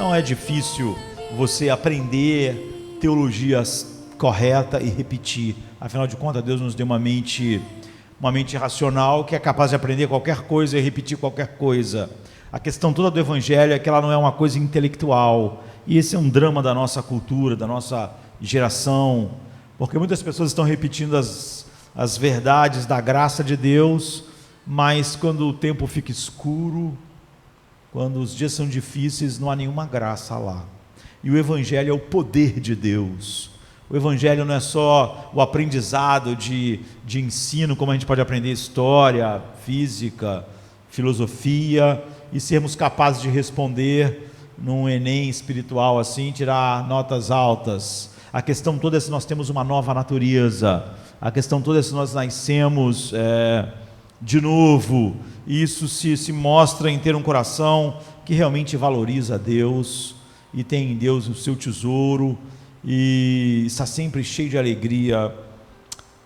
Não é difícil você aprender teologias correta e repetir. Afinal de contas, Deus nos deu uma mente racional que é capaz de aprender qualquer coisa e repetir qualquer coisa. A questão toda do Evangelho é que ela não é uma coisa intelectual, e esse é um drama da nossa cultura, da nossa geração, porque muitas pessoas estão repetindo as verdades da graça de Deus, mas quando o tempo fica escuro, quando os dias são difíceis, não há nenhuma graça lá. E o Evangelho é o poder de Deus. O Evangelho não é só o aprendizado de ensino, como a gente pode aprender história, física, filosofia, e sermos capazes de responder num Enem espiritual assim, tirar notas altas. A questão toda é se nós temos uma nova natureza. A questão toda é se nós nascemos de novo. E isso se mostra em ter um coração que realmente valoriza a Deus e tem em Deus o seu tesouro e está sempre cheio de alegria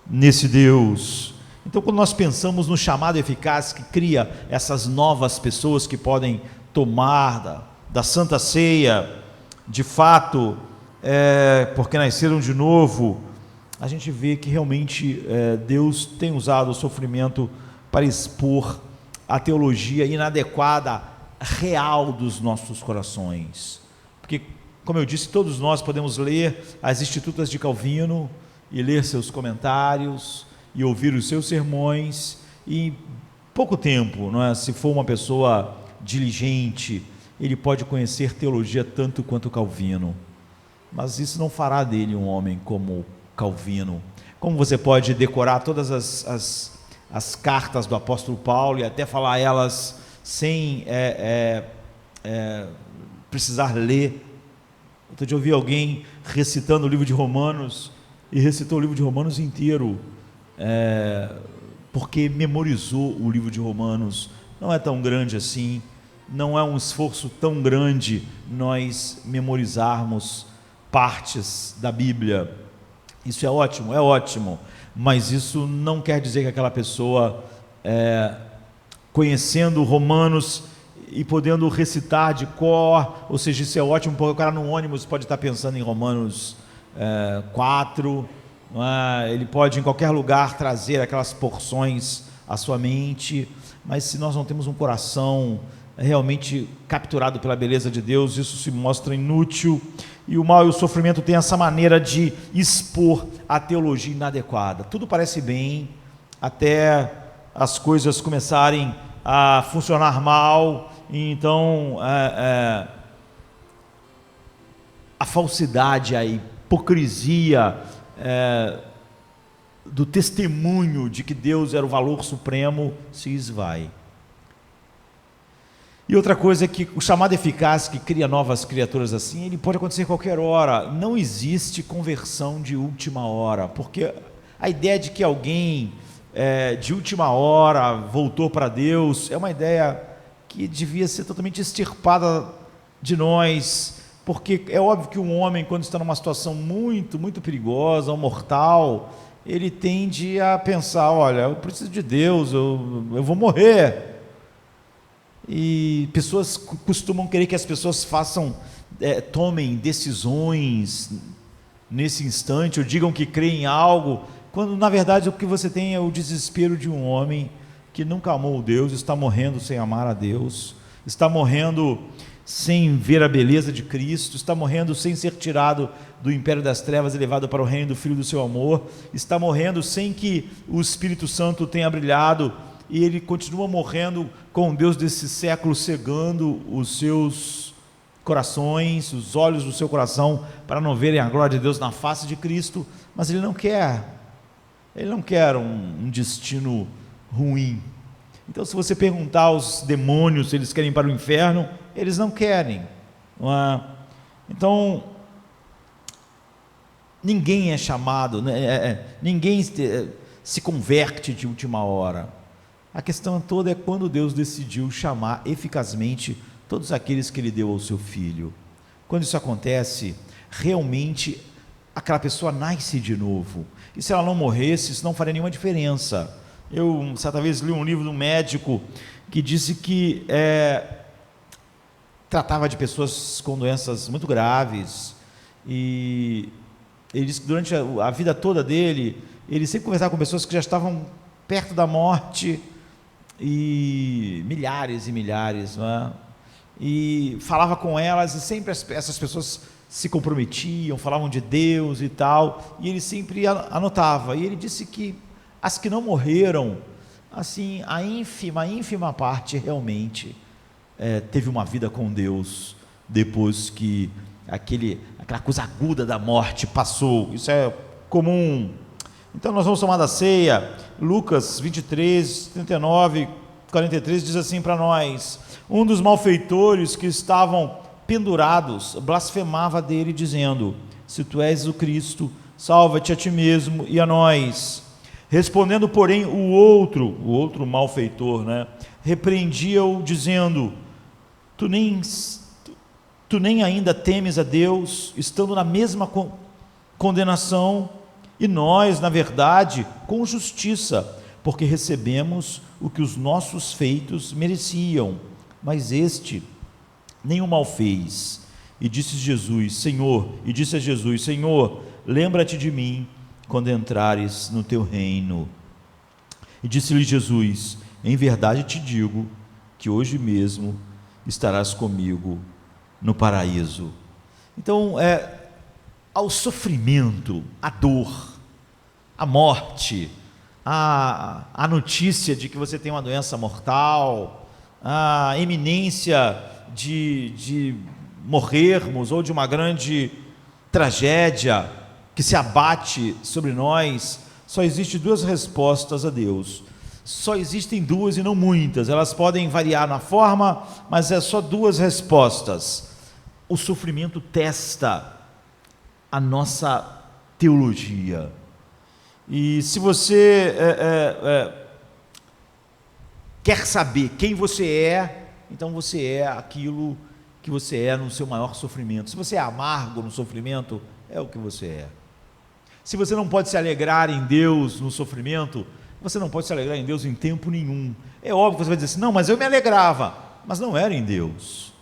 nesse Deus. Então, quando nós pensamos no chamado eficaz que cria essas novas pessoas que podem tomar da Santa Ceia, de fato, porque nasceram de novo, a gente vê que realmente Deus tem usado o sofrimento para expor a teologia inadequada, real dos nossos corações. Porque, como eu disse, todos nós podemos ler as Institutas de Calvino e ler seus comentários e ouvir os seus sermões, e em pouco tempo, não é? Se for uma pessoa diligente, ele pode conhecer teologia tanto quanto Calvino, mas isso não fará dele um homem como Calvino. Como você pode decorar todas as cartas do apóstolo Paulo e até falar elas sem precisar ler? Outro dia eu ouvi alguém recitando o livro de Romanos, e recitou o livro de Romanos inteiro, porque memorizou o livro de Romanos. Não é tão grande assim, não é um esforço tão grande nós memorizarmos partes da Bíblia. Isso é ótimo, mas isso não quer dizer que aquela pessoa, conhecendo Romanos e podendo recitar de cor, ou seja, isso é ótimo, porque o cara no ônibus pode estar pensando em Romanos 4, ele pode em qualquer lugar trazer aquelas porções à sua mente, mas se nós não temos um coração realmente capturado pela beleza de Deus, isso se mostra inútil. E o mal e o sofrimento têm essa maneira de expor a teologia inadequada. Tudo parece bem, até as coisas começarem a funcionar mal, e então a falsidade, a hipocrisia do testemunho de que Deus era o valor supremo se esvai. E outra coisa é que o chamado eficaz que cria novas criaturas assim, ele pode acontecer a qualquer hora. Não existe conversão de última hora, porque a ideia de que alguém de última hora voltou para Deus é uma ideia que devia ser totalmente extirpada de nós, porque é óbvio que um homem, quando está numa situação muito, muito perigosa, ou mortal, ele tende a pensar: olha, eu preciso de Deus, eu vou morrer. E pessoas costumam querer que as pessoas tomem decisões nesse instante, ou digam que creem em algo, quando na verdade o que você tem é o desespero de um homem que nunca amou Deus, está morrendo sem amar a Deus, está morrendo sem ver a beleza de Cristo, está morrendo sem ser tirado do império das trevas e levado para o reino do Filho do seu amor, está morrendo sem que o Espírito Santo tenha brilhado, e ele continua morrendo com o Deus desse século cegando os seus corações, os olhos do seu coração, para não verem a glória de Deus na face de Cristo. Mas ele não quer um destino ruim. Então, se você perguntar aos demônios se eles querem ir para o inferno, eles não querem, não é? Então, ninguém é chamado, ninguém se converte de última hora. A questão toda é quando Deus decidiu chamar eficazmente todos aqueles que Ele deu ao seu Filho. Quando isso acontece, realmente aquela pessoa nasce de novo. E se ela não morresse, isso não faria nenhuma diferença. Eu, certa vez, li um livro de um médico que disse que tratava de pessoas com doenças muito graves, e ele disse que durante a vida toda dele, ele sempre conversava com pessoas que já estavam perto da morte, e milhares, não é? E falava com elas, e sempre essas pessoas se comprometiam, falavam de Deus e tal, e ele sempre anotava, e ele disse que as que não morreram, assim, a ínfima parte realmente teve uma vida com Deus, depois que aquela coisa aguda da morte passou. Isso é comum. Então nós vamos tomar da ceia. Lucas 23, 39, 43 diz assim para nós: um dos malfeitores que estavam pendurados blasfemava dele, dizendo: se tu és o Cristo, salva-te a ti mesmo e a nós. Respondendo, porém, o outro malfeitor, né, repreendia-o, dizendo: tu nem ainda temes a Deus, estando na mesma condenação, e nós, na verdade, com justiça, porque recebemos o que os nossos feitos mereciam, mas este nenhum mal fez. E disse a Jesus: Senhor, lembra-te de mim quando entrares no teu reino. E disse-lhe Jesus: em verdade te digo que hoje mesmo estarás comigo no paraíso. Então, ao sofrimento, à dor, à morte, à notícia de que você tem uma doença mortal, à iminência de morrermos, ou de uma grande tragédia que se abate sobre nós, só existem duas respostas a Deus. Só existem duas e não muitas, elas podem variar na forma, mas é só duas respostas. O sofrimento testa a nossa teologia, e se você quer saber quem você é, então você é aquilo que você é no seu maior sofrimento. Se você é amargo no sofrimento, é o que você é. Se você não pode se alegrar em Deus no sofrimento, você não pode se alegrar em Deus em tempo nenhum. É óbvio que você vai dizer assim: não, mas eu me alegrava, mas não era em Deus.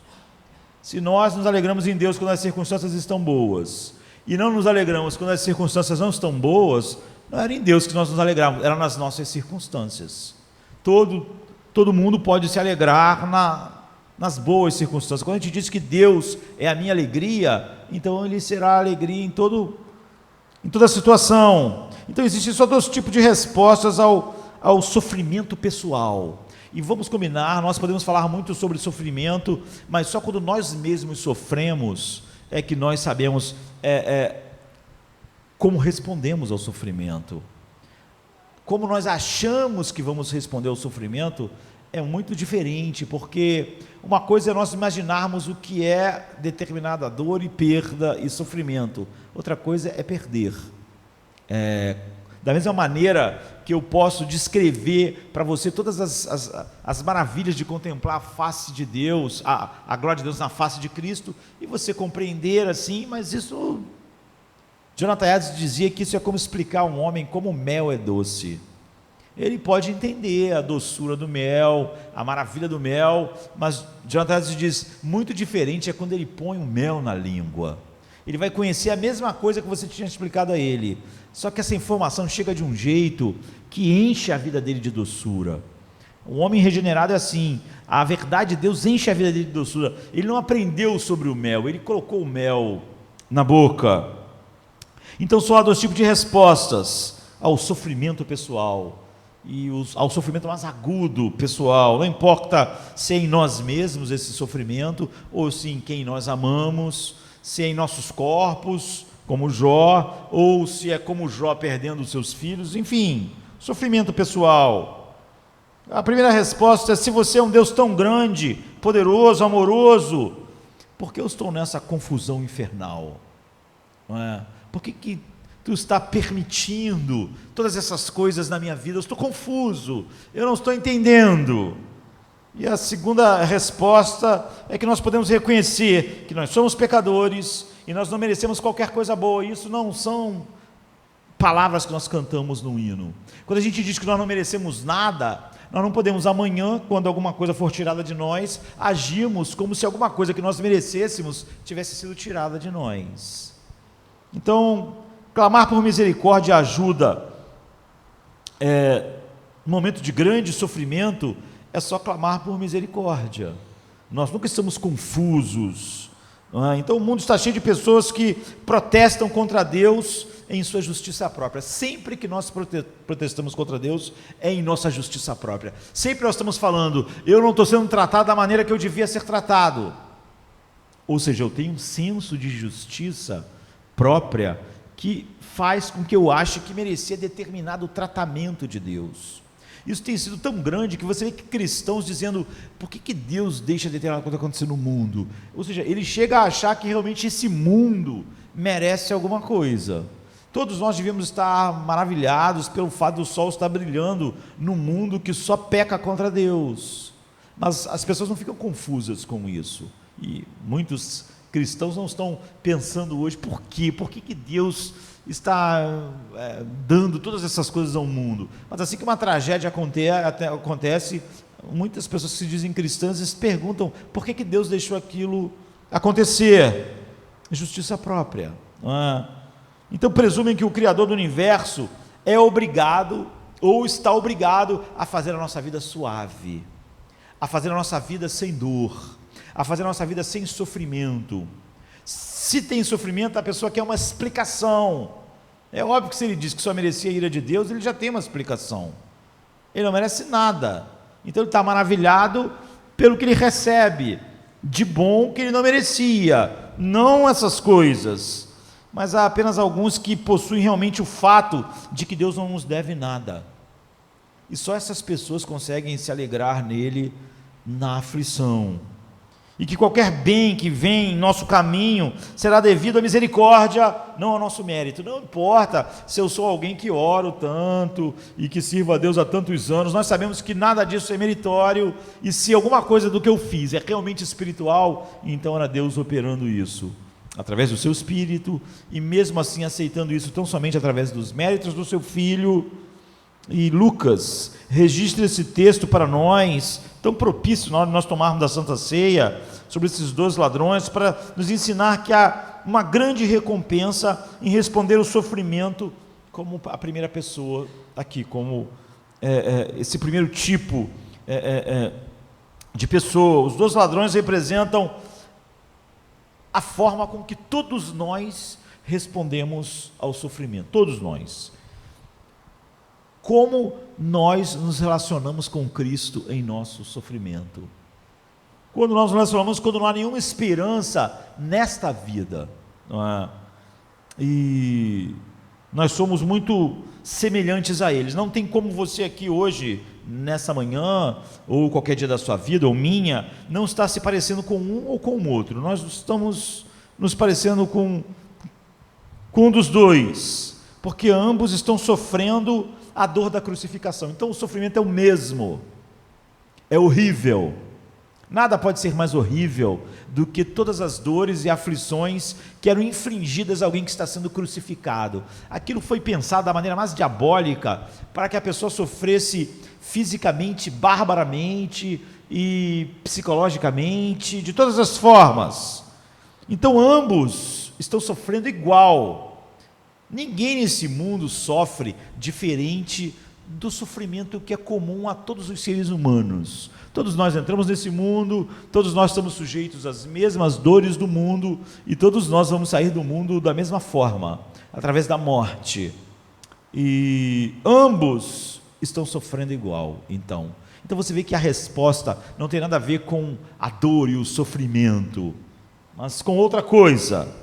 Se nós nos alegramos em Deus quando as circunstâncias estão boas, e não nos alegramos quando as circunstâncias não estão boas, não era em Deus que nós nos alegrávamos, era nas nossas circunstâncias. Todo mundo pode se alegrar nas boas circunstâncias. Quando a gente diz que Deus é a minha alegria, então Ele será a alegria em toda situação. Então existem só dois tipos de respostas ao sofrimento pessoal. E vamos combinar, nós podemos falar muito sobre sofrimento, mas só quando nós mesmos sofremos é que nós sabemos como respondemos ao sofrimento. Como nós achamos que vamos responder ao sofrimento é muito diferente, porque uma coisa é nós imaginarmos o que é determinada dor e perda e sofrimento, outra coisa é perder. Da mesma maneira que eu posso descrever para você todas as maravilhas de contemplar a face de Deus, a glória de Deus na face de Cristo, e você compreender assim, mas isso, Jonathan Edwards dizia que isso é como explicar a um homem como o mel é doce. Ele pode entender a doçura do mel, a maravilha do mel, mas Jonathan Edwards diz, muito diferente é quando ele põe o mel na língua. Ele vai conhecer a mesma coisa que você tinha explicado a ele, só que essa informação chega de um jeito que enche a vida dele de doçura. O homem regenerado é assim, a verdade de Deus enche a vida dele de doçura. Ele não aprendeu sobre o mel, ele colocou o mel na boca. Então só há dois tipos de respostas ao sofrimento pessoal e ao sofrimento mais agudo pessoal. Não importa se é em nós mesmos esse sofrimento, ou se em quem nós amamos, se é em nossos corpos, como Jó, ou se é como Jó perdendo os seus filhos, enfim, sofrimento pessoal. A primeira resposta é: se você é um Deus tão grande, poderoso, amoroso, por que eu estou nessa confusão infernal? Não é? Por que tu está permitindo todas essas coisas na minha vida? Eu estou confuso, eu não estou entendendo. E a segunda resposta é que nós podemos reconhecer que nós somos pecadores e nós não merecemos qualquer coisa boa. Isso não são palavras que nós cantamos no hino. Quando a gente diz que nós não merecemos nada, Nós não podemos amanhã, quando alguma coisa for tirada de nós, agirmos como se alguma coisa que nós merecêssemos tivesse sido tirada de nós. Então, clamar por misericórdia e ajuda, no momento de grande sofrimento, é só clamar por misericórdia. Nós nunca estamos confusos. Então o mundo está cheio de pessoas que protestam contra Deus em sua justiça própria. Sempre que nós protestamos contra Deus, é em nossa justiça própria. Sempre nós estamos falando, eu não estou sendo tratado da maneira que eu devia ser tratado. Ou seja, eu tenho um senso de justiça própria que faz com que eu ache que merecia determinado tratamento de Deus. Isso tem sido tão grande que você vê que cristãos dizendo, por que Deus deixa determinada coisa acontecer no mundo? Ou seja, ele chega a achar que realmente esse mundo merece alguma coisa. Todos nós devemos estar maravilhados pelo fato do sol estar brilhando num mundo que só peca contra Deus. Mas as pessoas não ficam confusas com isso. E muitos cristãos não estão pensando hoje, por quê? Por que Deus está dando todas essas coisas ao mundo? Mas assim que uma tragédia acontece, muitas pessoas que se dizem cristãs se perguntam, por que Deus deixou aquilo acontecer? Justiça própria. Então presumem que o Criador do universo é obrigado, ou está obrigado, a fazer a nossa vida suave, a fazer a nossa vida sem dor, a fazer a nossa vida sem sofrimento. Se tem sofrimento, a pessoa quer uma explicação. É óbvio que se ele diz que só merecia a ira de Deus, ele já tem uma explicação. Ele não merece nada. Então ele está maravilhado pelo que ele recebe de bom que ele não merecia. Não essas coisas, mas há apenas alguns que possuem realmente o fato de que Deus não nos deve nada. E só essas pessoas conseguem se alegrar nele na aflição. E que qualquer bem que vem em nosso caminho será devido à misericórdia, não ao nosso mérito. Não importa se eu sou alguém que oro tanto e que sirvo a Deus há tantos anos, nós sabemos que nada disso é meritório, e se alguma coisa do que eu fiz é realmente espiritual, então era Deus operando isso, através do seu Espírito, e mesmo assim aceitando isso tão somente através dos méritos do seu Filho. E Lucas registra esse texto para nós, tão propício na hora de nós tomarmos da Santa Ceia, sobre esses 2 ladrões, para nos ensinar que há uma grande recompensa em responder o sofrimento como a primeira pessoa aqui, como esse primeiro tipo de pessoa. Os 2 ladrões representam a forma com que todos nós respondemos ao sofrimento, todos nós. Como nós nos relacionamos com Cristo em nosso sofrimento. Quando nós nos relacionamos, quando não há nenhuma esperança nesta vida, não é? E nós somos muito semelhantes a eles. Não tem como você aqui hoje, nessa manhã, ou qualquer dia da sua vida, ou minha, não estar se parecendo com um ou com o outro. Nós estamos nos parecendo com um dos dois, porque ambos estão sofrendo a dor da crucificação. Então o sofrimento é o mesmo, é horrível. Nada pode ser mais horrível do que todas as dores e aflições que eram infligidas a alguém que está sendo crucificado. Aquilo foi pensado da maneira mais diabólica para que a pessoa sofresse fisicamente, barbaramente e psicologicamente, de todas as formas. Então ambos estão sofrendo igual. Ninguém nesse mundo sofre diferente do sofrimento que é comum a todos os seres humanos. Todos nós entramos nesse mundo, todos nós estamos sujeitos às mesmas dores do mundo, e todos nós vamos sair do mundo da mesma forma, através da morte. E ambos estão sofrendo igual, então. Então você vê que a resposta não tem nada a ver com a dor e o sofrimento, mas com outra coisa.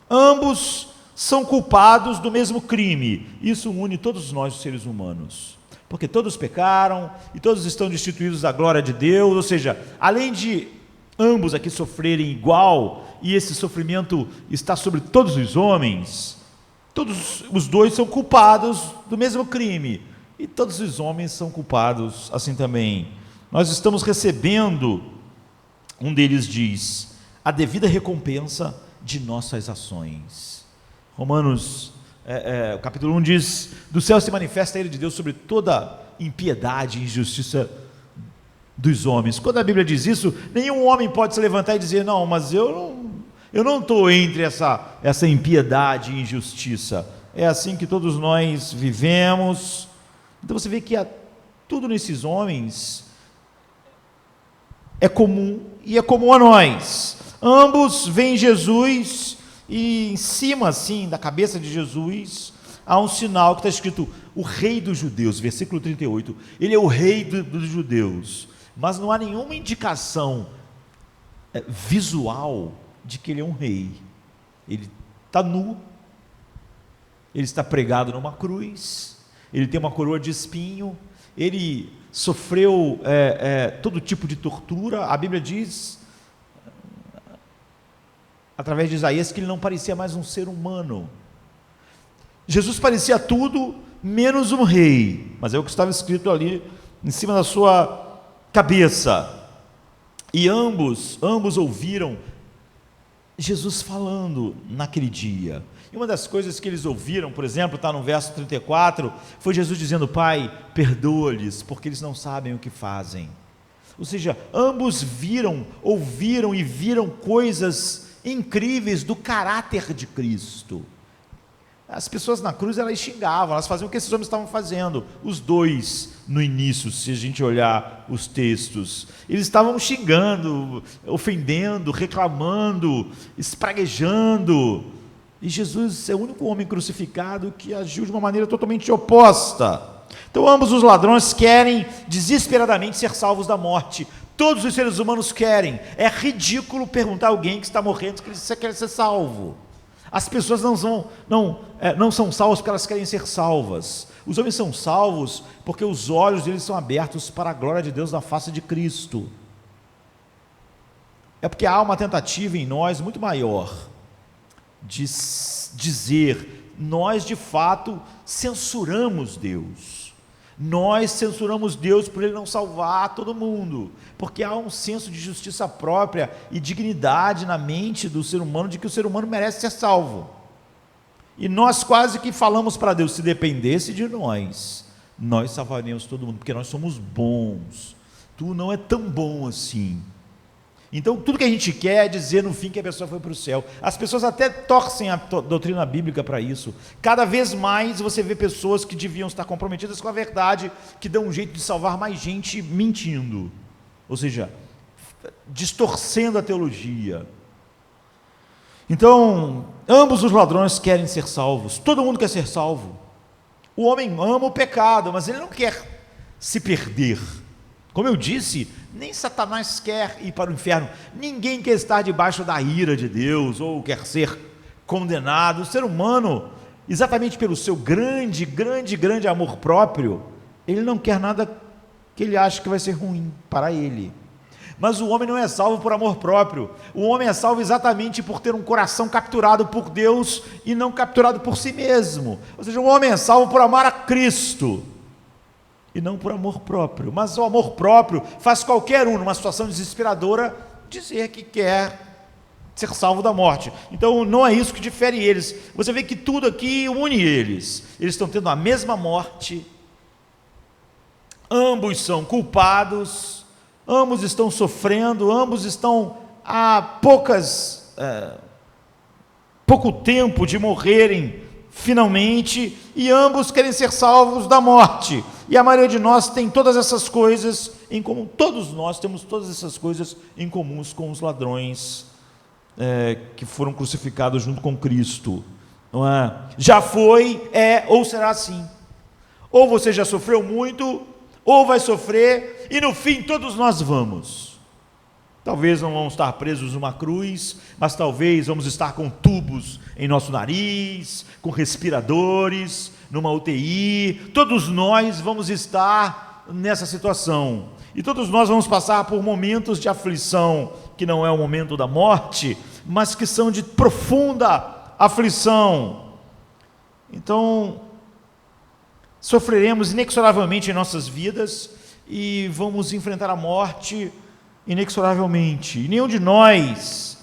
Ambos são culpados do mesmo crime. Isso une todos nós, os seres humanos, porque todos pecaram e todos estão destituídos da glória de Deus. Ou seja, além de ambos aqui sofrerem igual, e esse sofrimento está sobre todos os homens, todos os dois são culpados do mesmo crime, e todos os homens são culpados assim também. Nós estamos recebendo, um deles diz, a devida recompensa de nossas ações. Romanos, capítulo 1 diz, do céu se manifesta a ira de Deus sobre toda impiedade e injustiça dos homens. Quando a Bíblia diz isso, nenhum homem pode se levantar e dizer, não, mas eu não estou entre essa impiedade e injustiça. É assim que todos nós vivemos. Então você vê que tudo nesses homens é comum e é comum a nós. Ambos veem Jesus e em cima assim da cabeça de Jesus há um sinal que está escrito o rei dos judeus, versículo 38. Ele é o rei dos judeus, mas não há nenhuma indicação visual de que ele é um rei. Ele está nu, ele está pregado numa cruz, ele tem uma coroa de espinho, ele sofreu todo tipo de tortura. A Bíblia diz, através de Isaías, que ele não parecia mais um ser humano. Jesus parecia tudo menos um rei, mas é o que estava escrito ali em cima da sua cabeça. E ambos ouviram Jesus falando naquele dia. E uma das coisas que eles ouviram, por exemplo, está no verso 34, foi Jesus dizendo: Pai, perdoa-lhes, porque eles não sabem o que fazem. Ou seja, ambos ouviram e viram coisas incríveis do caráter de Cristo. As pessoas na cruz, elas xingavam, elas faziam o que esses homens estavam fazendo, os dois no início, se a gente olhar os textos, eles estavam xingando, ofendendo, reclamando, espraguejando, e Jesus é o único homem crucificado que agiu de uma maneira totalmente oposta. Então ambos os ladrões querem desesperadamente ser salvos da morte. Todos os seres humanos querem. É ridículo perguntar a alguém que está morrendo que você quer ser salvo. As pessoas não são salvas porque elas querem ser salvas. Os homens são salvos porque os olhos deles são abertos para a glória de Deus na face de Cristo. É porque há uma tentativa em nós muito maior de dizer: nós de fato censuramos Deus. Nós censuramos Deus por Ele não salvar todo mundo, porque há um senso de justiça própria e dignidade na mente do ser humano, de que o ser humano merece ser salvo. E nós quase que falamos para Deus: se dependesse de nós salvaríamos todo mundo, porque nós somos bons, tu não é tão bom assim. Então tudo que a gente quer é dizer no fim que a pessoa foi para o céu. As pessoas até torcem a doutrina bíblica para isso. Cada vez mais você vê pessoas que deviam estar comprometidas com a verdade, que dão um jeito de salvar mais gente mentindo, ou seja, distorcendo a teologia. Então ambos os ladrões querem ser salvos, todo mundo quer ser salvo. O homem ama o pecado, mas ele não quer se perder. Como eu disse, nem Satanás quer ir para o inferno, ninguém quer estar debaixo da ira de Deus, ou quer ser condenado. O ser humano, exatamente pelo seu grande amor próprio, ele não quer nada que ele acha que vai ser ruim para ele. Mas o homem não é salvo por amor próprio, o homem é salvo exatamente por ter um coração capturado por Deus e não capturado por si mesmo. Ou seja, o homem é salvo por amar a Cristo e não por amor próprio. Mas o amor próprio faz qualquer um, numa situação desesperadora, dizer que quer ser salvo da morte. Então não é isso que difere eles. Você vê que tudo aqui une eles. Eles estão tendo a mesma morte, ambos são culpados, ambos estão sofrendo, ambos estão há pouco tempo de morrerem finalmente, e ambos querem ser salvos da morte. E a maioria de nós tem todas essas coisas em comum. Todos nós temos todas essas coisas em comuns com os ladrões que foram crucificados junto com Cristo, não é? Já foi, ou será assim. Ou você já sofreu muito, ou vai sofrer, e no fim todos nós vamos. Talvez não vamos estar presos numa cruz, mas talvez vamos estar com tubos em nosso nariz, com respiradores, numa UTI. Todos nós vamos estar nessa situação. E todos nós vamos passar por momentos de aflição, que não é o momento da morte, mas que são de profunda aflição. Então, sofreremos inexoravelmente em nossas vidas e vamos enfrentar a morte inexoravelmente. E nenhum de nós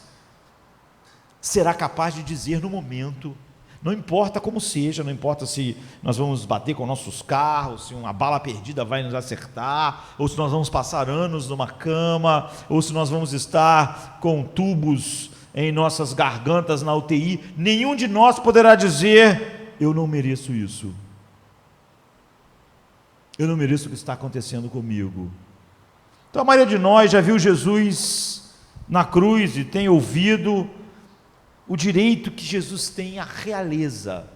será capaz de dizer no momento: Não importa como seja, não importa se nós vamos bater com nossos carros, se uma bala perdida vai nos acertar, ou se nós vamos passar anos numa cama, ou se nós vamos estar com tubos em nossas gargantas na UTI, nenhum de nós poderá dizer: eu não mereço isso. Eu não mereço o que está acontecendo comigo. Então a maioria de nós já viu Jesus na cruz e tem ouvido o direito que Jesus tem à realeza.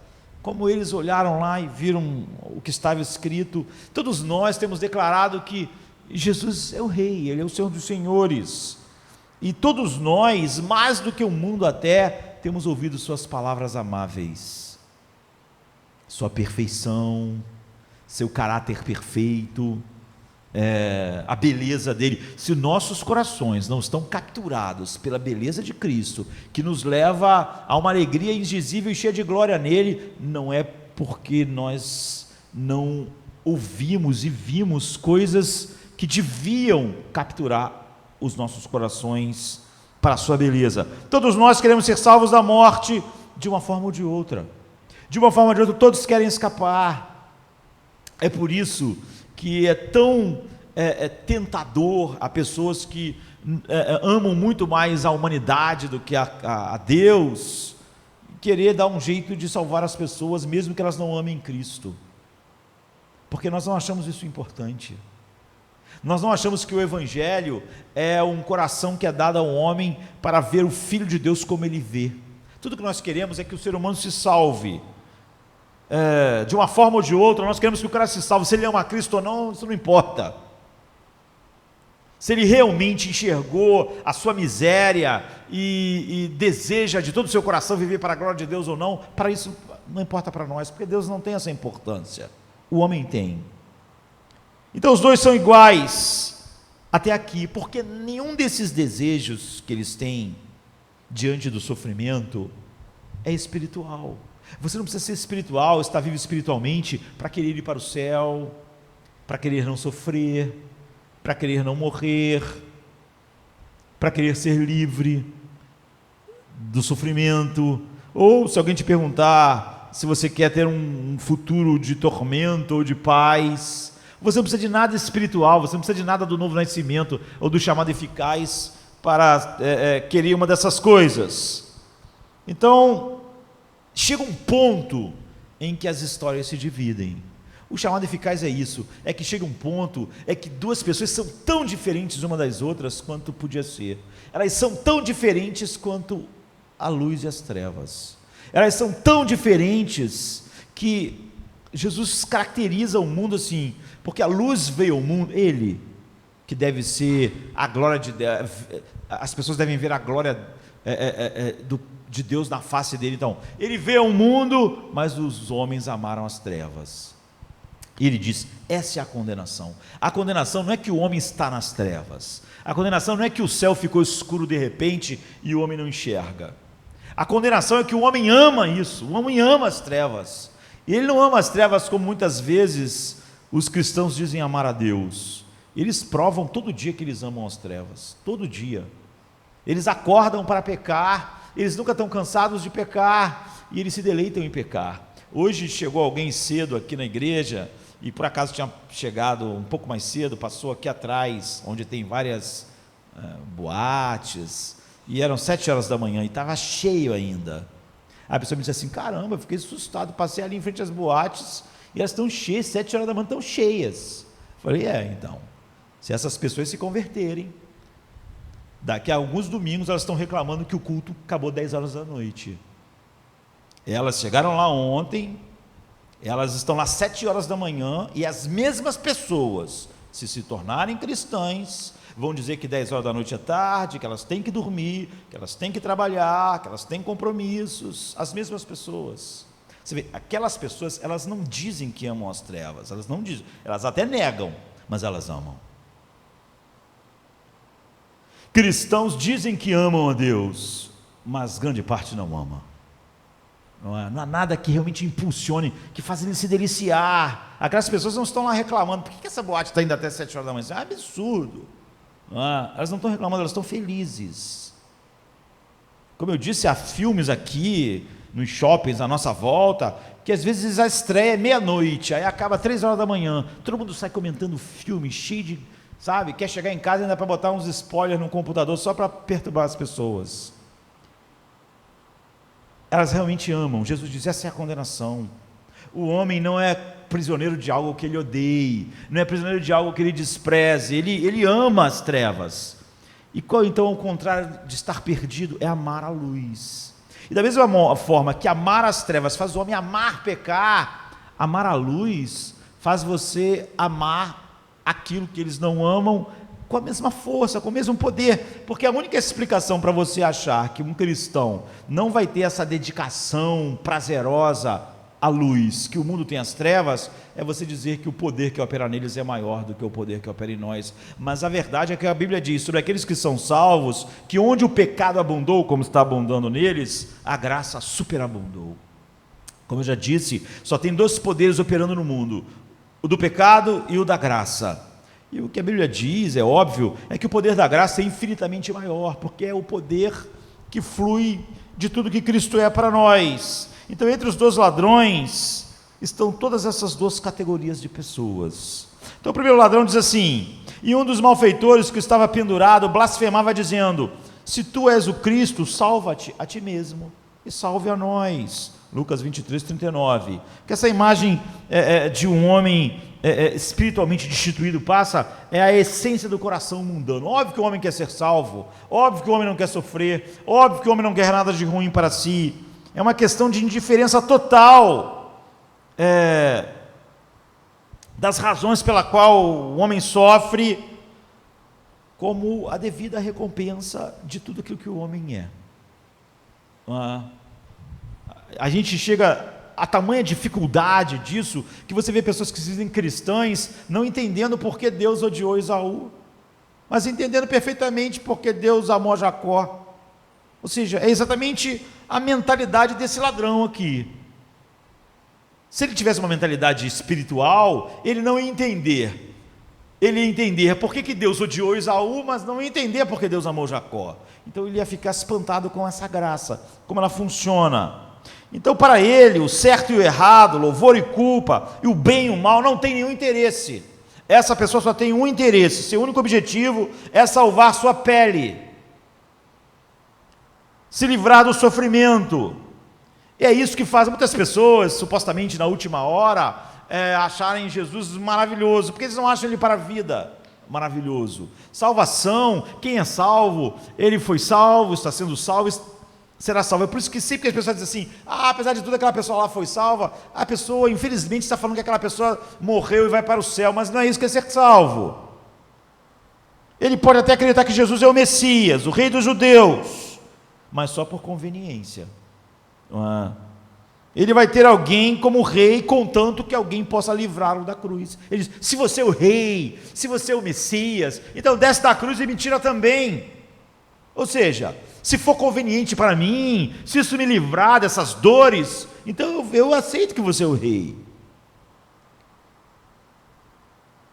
Como eles olharam lá e viram o que estava escrito, todos nós temos declarado que Jesus é o Rei, Ele é o Senhor dos Senhores. E todos nós, mais do que o mundo até, temos ouvido suas palavras amáveis, sua perfeição, seu caráter perfeito, a beleza dele. Se nossos corações não estão capturados pela beleza de Cristo, que nos leva a uma alegria indizível e cheia de glória nele, não é porque nós não ouvimos e vimos coisas que deviam capturar os nossos corações para a sua beleza. Todos nós queremos ser salvos da morte de uma forma ou de outra. De uma forma ou de outra, todos querem escapar. É por isso que é tão tentador a pessoas que amam muito mais a humanidade do que a Deus, querer dar um jeito de salvar as pessoas, mesmo que elas não amem Cristo, porque nós não achamos isso importante. Nós não achamos que o Evangelho é um coração que é dado ao homem para ver o Filho de Deus como ele vê. Tudo que nós queremos é que o ser humano se salve, de uma forma ou de outra. Nós queremos que o cara se salve, se ele ama Cristo ou não, isso não importa. Se ele realmente enxergou a sua miséria e deseja de todo o seu coração viver para a glória de Deus ou não, para isso não importa para nós, porque Deus não tem essa importância, o homem tem. Então os dois são iguais até aqui, porque nenhum desses desejos que eles têm diante do sofrimento é espiritual. Você não precisa ser espiritual, estar vivo espiritualmente para querer ir para o céu, para querer não sofrer, para querer não morrer, para querer ser livre do sofrimento. Ou se alguém te perguntar se você quer ter um futuro de tormento ou de paz, você não precisa de nada espiritual, você não precisa de nada do novo nascimento ou do chamado eficaz para querer uma dessas coisas. Então, chega um ponto em que as histórias se dividem. O chamado eficaz é isso, é que chega um ponto, é que duas pessoas são tão diferentes uma das outras quanto podia ser. Elas são tão diferentes quanto a luz e as trevas. Elas são tão diferentes que Jesus caracteriza o mundo assim, porque a luz veio ao mundo, ele, que deve ser a glória de Deus, as pessoas devem ver a glória de Deus na face dele. Então, ele veio ao mundo, mas os homens amaram as trevas. E ele diz: essa é a condenação. A condenação não é que o homem está nas trevas, a condenação não é que o céu ficou escuro de repente e o homem não enxerga. A condenação é que o homem ama isso, o homem ama as trevas, e ele não ama as trevas como muitas vezes os cristãos dizem amar a Deus. Eles provam todo dia que eles amam as trevas, todo dia. Eles acordam para pecar, eles nunca estão cansados de pecar, e eles se deleitam em pecar. Hoje chegou alguém cedo aqui na igreja, e por acaso tinha chegado um pouco mais cedo, passou aqui atrás, onde tem várias boates, e eram 7 horas da manhã, e estava cheio ainda. A pessoa me disse assim: caramba, eu fiquei assustado, passei ali em frente às boates, e elas estão cheias, 7 horas da manhã estão cheias. Falei: então, se essas pessoas se converterem, daqui a alguns domingos elas estão reclamando que o culto acabou 10 horas da noite. Elas chegaram lá ontem, elas estão lá 7 horas da manhã, e as mesmas pessoas, se tornarem cristãs, vão dizer que 10 horas da noite é tarde, que elas têm que dormir, que elas têm que trabalhar, que elas têm compromissos. As mesmas pessoas. Você vê, aquelas pessoas, elas não dizem que amam as trevas, elas não dizem, elas até negam, mas elas amam. Cristãos dizem que amam a Deus, mas grande parte não ama. Não há nada que realmente impulsione, que faça ele se deliciar. Aquelas pessoas não estão lá reclamando: por que essa boate está indo até 7 horas da manhã? Isso é um absurdo. Elas não estão reclamando, elas estão felizes. Como eu disse, há filmes aqui nos shoppings à nossa volta, que às vezes a estreia é meia-noite, aí acaba 3 horas da manhã, todo mundo sai comentando filme, cheio de, sabe, quer chegar em casa e ainda para botar uns spoilers no computador só para perturbar as pessoas. Elas realmente amam. Jesus diz, essa é a condenação. O homem não é prisioneiro de algo que ele odeie, não é prisioneiro de algo que ele despreze, ele ama as trevas. E qual então o contrário de estar perdido? É amar a luz. E da mesma forma que amar as trevas faz o homem amar pecar, amar a luz faz você amar aquilo que eles não amam com a mesma força, com o mesmo poder, porque a única explicação para você achar que um cristão não vai ter essa dedicação prazerosa à luz, que o mundo tem as trevas, é você dizer que o poder que opera neles é maior do que o poder que opera em nós. Mas a verdade é que a Bíblia diz sobre aqueles que são salvos, que onde o pecado abundou, como está abundando neles, a graça superabundou. Como eu já disse, só tem 2 poderes operando no mundo, o do pecado e o da graça. E o que a Bíblia diz, é óbvio, é que o poder da graça é infinitamente maior, porque é o poder que flui de tudo que Cristo é para nós. Então, entre os 2 ladrões, estão todas essas 2 categorias de pessoas. Então, o primeiro ladrão diz assim, e um dos malfeitores que estava pendurado, blasfemava dizendo, se tu és o Cristo, salva-te a ti mesmo, e salve a nós. Lucas 23, 39. Que essa imagem de um homem espiritualmente destituído passa, é a essência do coração mundano. Óbvio que o homem quer ser salvo, óbvio que o homem não quer sofrer, óbvio que o homem não quer nada de ruim para si. É uma questão de indiferença total das razões pela qual o homem sofre, como a devida recompensa de tudo aquilo que o homem é. A gente chega a tamanha dificuldade disso, que você vê pessoas que se dizem cristãs, não entendendo por que Deus odiou Esaú, mas entendendo perfeitamente porque Deus amou Jacó. Ou seja, é exatamente a mentalidade desse ladrão aqui. Se ele tivesse uma mentalidade espiritual, ele não ia entender. Ele ia entender por que Deus odiou Esaú, mas não ia entender por que Deus amou Jacó. Então ele ia ficar espantado com essa graça, como ela funciona. Então, para ele, o certo e o errado, louvor e culpa, e o bem e o mal, não tem nenhum interesse. Essa pessoa só tem um interesse, seu único objetivo é salvar sua pele, se livrar do sofrimento. E é isso que faz muitas pessoas, supostamente na última hora, acharem Jesus maravilhoso, porque eles não acham ele para a vida maravilhoso. Salvação, quem é salvo, ele foi salvo, está sendo salvo, será salvo. É por isso que sempre que as pessoas dizem assim, apesar de tudo aquela pessoa lá foi salva, a pessoa infelizmente está falando que aquela pessoa morreu e vai para o céu, mas não é isso que é ser salvo. Ele pode até acreditar que Jesus é o Messias, o rei dos judeus, mas só por conveniência. Ele vai ter alguém como rei, contanto que alguém possa livrá-lo da cruz. Ele diz, se você é o rei, se você é o Messias, então desce da cruz e me tira também. Ou seja, se for conveniente para mim, se isso me livrar dessas dores, então eu aceito que você é o rei.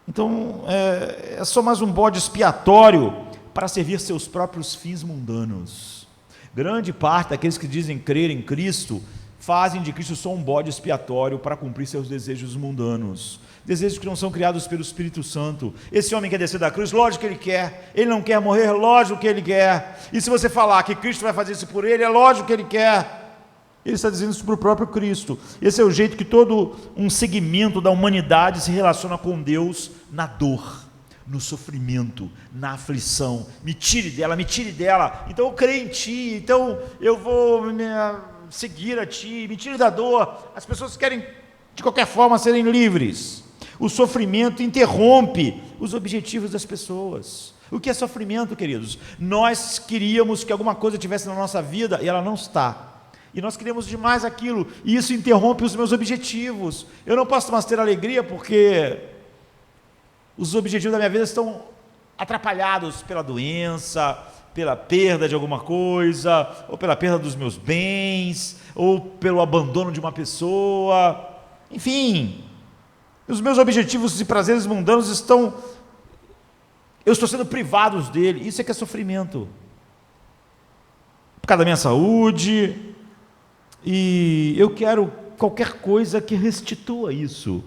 Então, é só mais um bode expiatório para servir seus próprios fins mundanos. Grande parte daqueles que dizem crer em Cristo, fazem de Cristo só um bode expiatório para cumprir seus desejos mundanos. Desejos que não são criados pelo Espírito Santo. Esse homem quer descer da cruz, lógico que ele quer. Ele não quer morrer, lógico que ele quer. E se você falar que Cristo vai fazer isso por ele, é lógico que ele quer. Ele está dizendo isso para o próprio Cristo. Esse é o jeito que todo um segmento da humanidade se relaciona com Deus na dor, no sofrimento, na aflição. Me tire dela, me tire dela. Então eu creio em ti, então eu vou seguir a ti, me tire da dor. As pessoas querem de qualquer forma serem livres. O sofrimento interrompe os objetivos das pessoas. O que é sofrimento, queridos? Nós queríamos que alguma coisa tivesse na nossa vida e ela não está. E nós queremos demais aquilo, e isso interrompe os meus objetivos. Eu não posso mais ter alegria porque os objetivos da minha vida estão atrapalhados pela doença, pela perda de alguma coisa, ou pela perda dos meus bens, ou pelo abandono de uma pessoa. Enfim, os meus objetivos e prazeres mundanos eu estou sendo privado dele. Isso é que é sofrimento. Por causa da minha saúde, E eu quero qualquer coisa que restitua isso.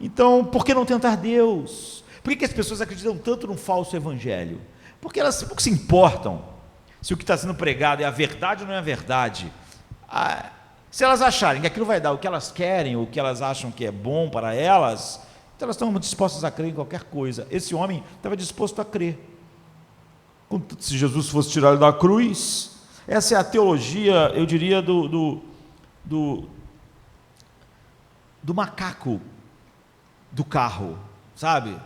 Então, por que não tentar Deus? Por que as pessoas acreditam tanto num falso evangelho? Porque elas pouco se importam se o que está sendo pregado é a verdade ou não é a verdade. Se elas acharem que aquilo vai dar o que elas querem, ou o que elas acham que é bom para elas, então elas estão dispostas a crer em qualquer coisa. Esse homem estava disposto a crer. Se Jesus fosse tirado da cruz, essa é a teologia, eu diria, do macaco do carro, sabe?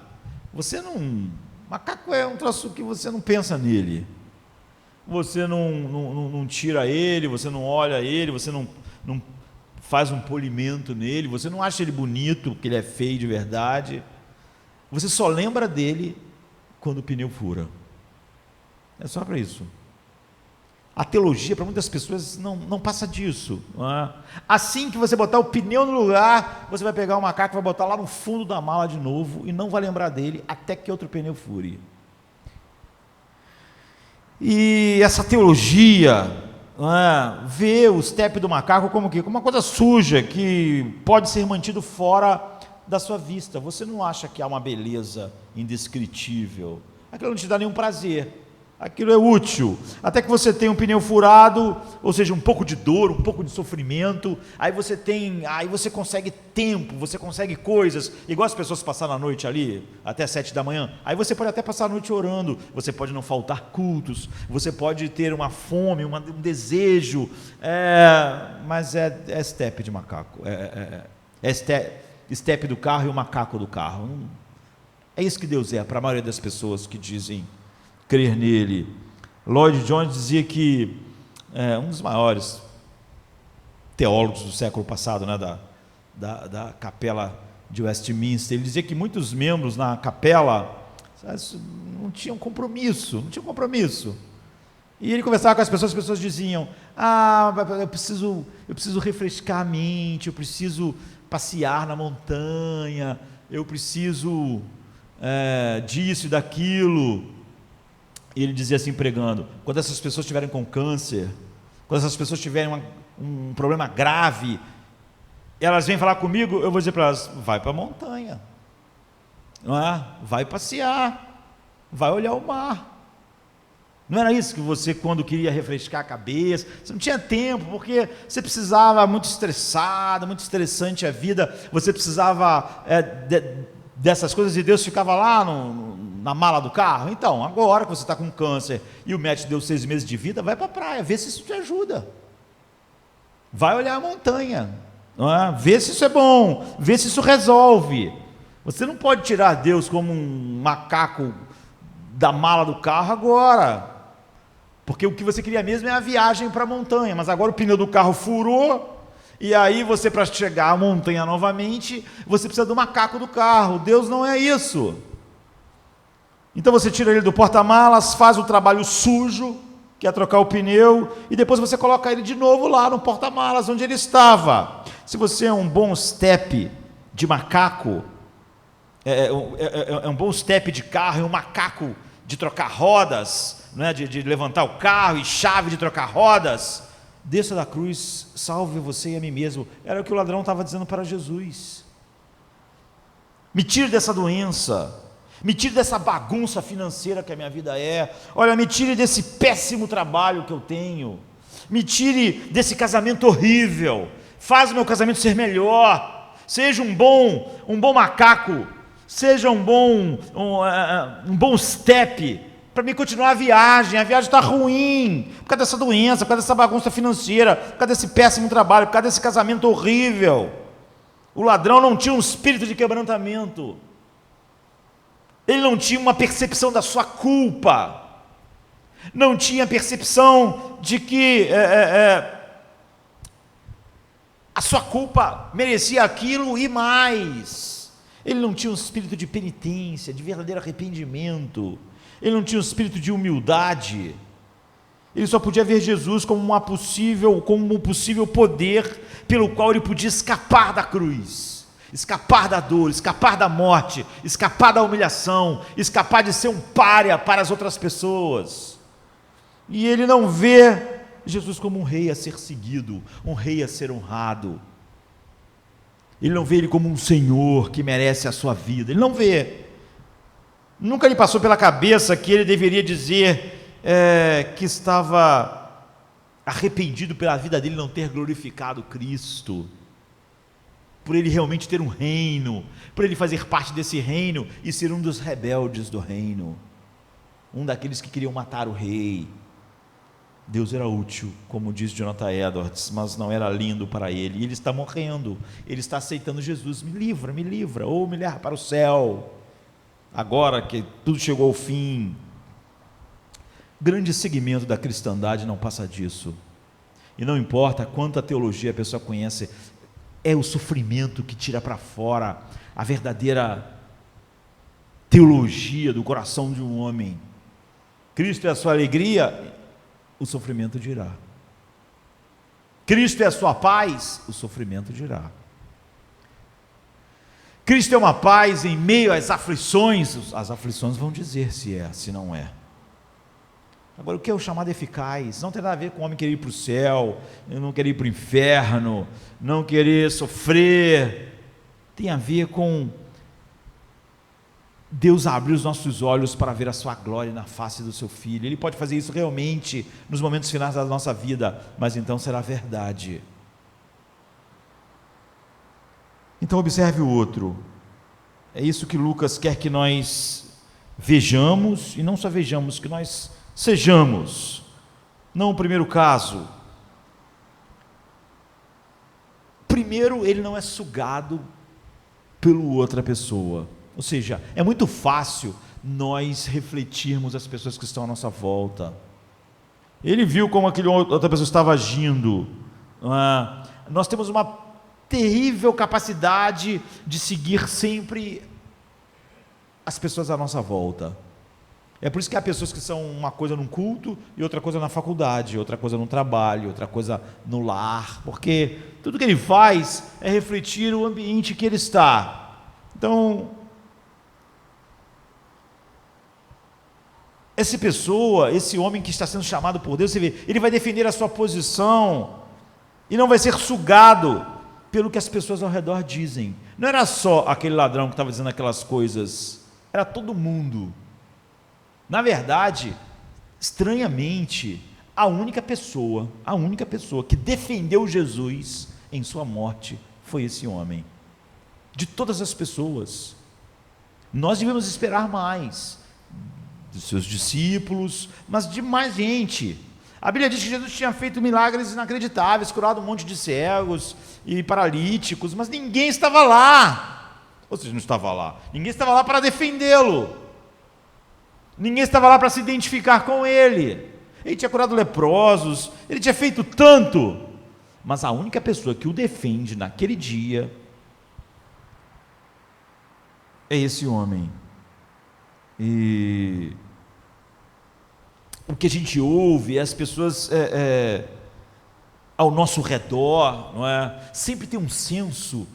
Macaco é um troço que você não pensa nele, você não tira ele, você não olha ele, você não faz um polimento nele, você não acha ele bonito, porque ele é feio de verdade, você só lembra dele quando o pneu fura. É só para isso. A teologia, para muitas pessoas, não passa disso. Não é? Assim que você botar o pneu no lugar, você vai pegar o macaco, vai botar lá no fundo da mala de novo e não vai lembrar dele até que outro pneu fure. E essa teologia, não é, vê o step do macaco como uma coisa suja que pode ser mantido fora da sua vista. Você não acha que há uma beleza indescritível. Aquilo não te dá nenhum prazer. Aquilo é útil, até que você tem um pneu furado, ou seja, um pouco de dor, um pouco de sofrimento, aí você consegue tempo, você consegue coisas, igual as pessoas passaram a noite ali, até 7 da manhã, aí você pode até passar a noite orando, você pode não faltar cultos, você pode ter uma fome, um desejo, mas é step de macaco, step do carro e o macaco do carro, é isso que Deus é, para a maioria das pessoas que dizem crer nele. Lloyd Jones dizia que um dos maiores teólogos do século passado, né, da capela de Westminster, ele dizia que muitos membros na capela não tinham compromisso, e ele conversava com as pessoas diziam, eu preciso refrescar a mente, eu preciso passear na montanha, eu preciso disso e daquilo. E ele dizia assim, pregando, quando essas pessoas estiverem com câncer, quando essas pessoas tiverem um problema grave, elas vêm falar comigo, eu vou dizer para elas, vai para a montanha, não é? Vai passear, vai olhar o mar. Não era isso que você, quando queria refrescar a cabeça, você não tinha tempo, porque você precisava, muito estressado, muito estressante a vida, você precisava dessas coisas e Deus ficava lá na mala do carro. Então, agora que você está com câncer e o médico deu 6 meses de vida, vai para a praia, vê se isso te ajuda, vai olhar a montanha, não é? Vê se isso é bom, vê se isso resolve. Você não pode tirar Deus como um macaco da mala do carro agora, porque o que você queria mesmo é a viagem para a montanha, mas agora o pneu do carro furou, e aí você, para chegar à montanha novamente, você precisa do macaco do carro. Deus não é isso. Então você tira ele do porta-malas, faz o trabalho sujo, que é trocar o pneu, e depois você coloca ele de novo lá no porta-malas, onde ele estava. Se você é um bom step de macaco, é um bom step de carro, é um macaco de trocar rodas, né, de levantar o carro, e chave de trocar rodas, desça da cruz, salve você e a mim mesmo. Era o que o ladrão estava dizendo para Jesus. Me tire dessa doença, me tire dessa bagunça financeira que a minha vida é, olha, me tire desse péssimo trabalho que eu tenho, me tire desse casamento horrível, faz o meu casamento ser melhor, seja um bom macaco, seja um bom step, para mim continuar a viagem está ruim, por causa dessa doença, por causa dessa bagunça financeira, por causa desse péssimo trabalho, por causa desse casamento horrível. O ladrão não tinha um espírito de quebrantamento, ele não tinha uma percepção da sua culpa, não tinha percepção de que a sua culpa merecia aquilo e mais. Ele não tinha um espírito de penitência, de verdadeiro arrependimento, ele não tinha um espírito de humildade, ele só podia ver Jesus como um possível poder pelo qual ele podia escapar da cruz, escapar da dor, escapar da morte, escapar da humilhação, escapar de ser um pária para as outras pessoas. E ele não vê Jesus como um rei a ser seguido, um rei a ser honrado. Ele não vê ele como um senhor que merece a sua vida, ele não vê. Nunca lhe passou pela cabeça que ele deveria dizer que estava arrependido pela vida dele não ter glorificado Cristo, por ele realmente ter um reino, por ele fazer parte desse reino e ser um dos rebeldes do reino, um daqueles que queriam matar o rei. Deus era útil, como diz Jonathan Edwards, mas não era lindo para ele, e ele está morrendo, ele está aceitando Jesus, me livra, ou me leva para o céu, agora que tudo chegou ao fim. Grande segmento da cristandade não passa disso, e não importa quanta teologia a pessoa conhece, é o sofrimento que tira para fora a verdadeira teologia do coração de um homem. Cristo é a sua alegria, o sofrimento dirá. Cristo é a sua paz, o sofrimento dirá. Cristo é uma paz em meio às aflições, as aflições vão dizer se é, se não é. Agora, o que é o chamado eficaz? Não tem nada a ver com o homem querer ir para o céu, não querer ir para o inferno, não querer sofrer. Tem a ver com Deus abrir os nossos olhos para ver a sua glória na face do seu Filho. Ele pode fazer isso realmente nos momentos finais da nossa vida, mas então será verdade. Então observe o outro. É isso que Lucas quer que nós vejamos, e não só vejamos, que nós sejamos. Não o primeiro caso. Primeiro, ele não é sugado pelo outra pessoa. Ou seja, é muito fácil nós refletirmos as pessoas que estão à nossa volta. Ele viu como aquela outra pessoa estava agindo. Nós temos uma terrível capacidade de seguir sempre as pessoas à nossa volta. É por isso que há pessoas que são uma coisa num culto e outra coisa na faculdade, outra coisa no trabalho, outra coisa no lar, porque tudo que ele faz é refletir o ambiente que ele está. Então, essa pessoa, esse homem que está sendo chamado por Deus, você vê, ele vai defender a sua posição e não vai ser sugado pelo que as pessoas ao redor dizem. Não era só aquele ladrão que estava dizendo aquelas coisas, era todo mundo. Na verdade, estranhamente, a única pessoa que defendeu Jesus em sua morte foi esse homem. De todas as pessoas, nós devemos esperar mais dos seus discípulos, mas de mais gente. A Bíblia diz que Jesus tinha feito milagres inacreditáveis, curado um monte de cegos e paralíticos, mas ninguém estava lá. Ou seja, não estava lá. Ninguém estava lá para defendê-lo. Ninguém estava lá para se identificar com ele. Ele tinha curado leprosos, ele tinha feito tanto, mas a única pessoa que o defende naquele dia é esse homem. E o que a gente ouve, as pessoas ao nosso redor, não é? Sempre tem um senso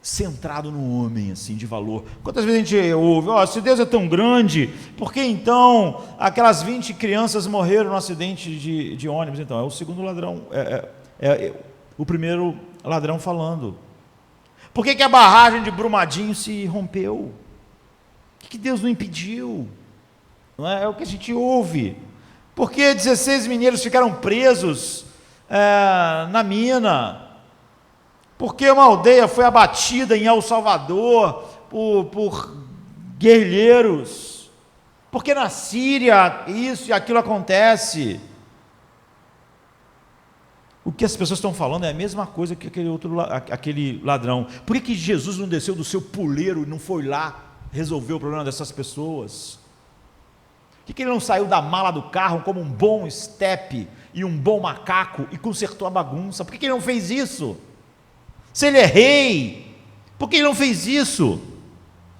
centrado no homem, assim, de valor. Quantas vezes a gente ouve, se Deus é tão grande, por que então aquelas 20 crianças morreram no acidente de ônibus? Então, é o segundo ladrão, o primeiro ladrão falando. Por que a barragem de Brumadinho se rompeu? Por que Deus não impediu? Não é? É o que a gente ouve. Por que 16 mineiros ficaram presos na mina? Por que uma aldeia foi abatida em El Salvador por guerrilheiros? Por que na Síria isso e aquilo acontece? O que as pessoas estão falando é a mesma coisa que aquele ladrão. Por que Jesus não desceu do seu puleiro e não foi lá resolver o problema dessas pessoas? Por que ele não saiu da mala do carro como um bom estepe e um bom macaco e consertou a bagunça? Por que ele não fez isso? Se ele é rei, por que ele não fez isso?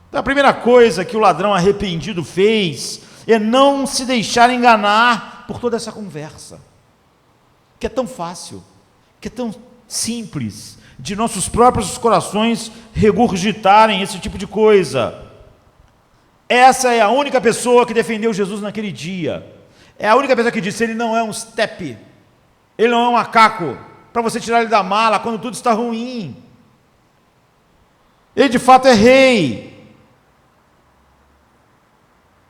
Então, a primeira coisa que o ladrão arrependido fez é não se deixar enganar por toda essa conversa, que é tão fácil, que é tão simples, de nossos próprios corações regurgitarem esse tipo de coisa. Essa é a única pessoa que defendeu Jesus naquele dia. É a única pessoa que disse: ele não é um estepe, Ele não é um macaco para você tirar ele da mala quando tudo está ruim. Ele de fato é rei.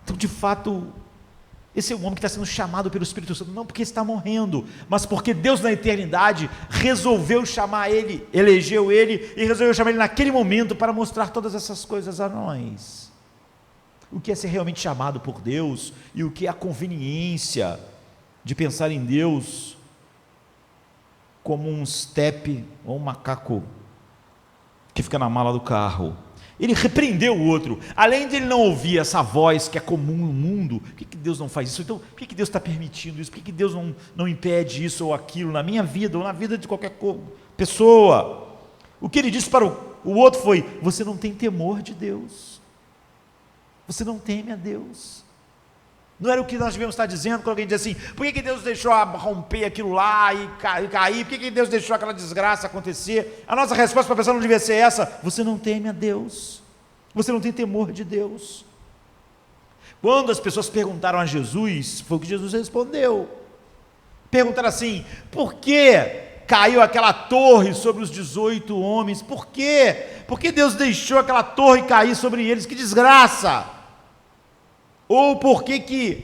Então, de fato, esse é o homem que está sendo chamado pelo Espírito Santo, não porque está morrendo, mas porque Deus na eternidade resolveu chamar ele, elegeu ele e resolveu chamar ele naquele momento para mostrar todas essas coisas a nós. O que é ser realmente chamado por Deus e o que é a conveniência de pensar em Deus como um estepe ou um macaco que fica na mala do carro. Ele repreendeu o outro, além de ele não ouvir essa voz que é comum no mundo. Por que Deus não faz isso? Então, por que Deus está permitindo isso? Por que Deus não impede isso ou aquilo na minha vida ou na vida de qualquer pessoa? O que ele disse para o outro foi: você não tem temor de Deus, você não teme a Deus. Não era o que nós devemos estar dizendo quando alguém diz assim: por que Deus deixou romper aquilo lá e cair? Por que Deus deixou aquela desgraça acontecer? A nossa resposta para a pessoa não devia ser essa: você não teme a Deus, você não tem temor de Deus. Quando as pessoas perguntaram a Jesus, foi o que Jesus respondeu. Perguntaram assim: por que caiu aquela torre sobre os 18 homens? Por quê? Por que Deus deixou aquela torre cair sobre eles? Que desgraça! Ou por que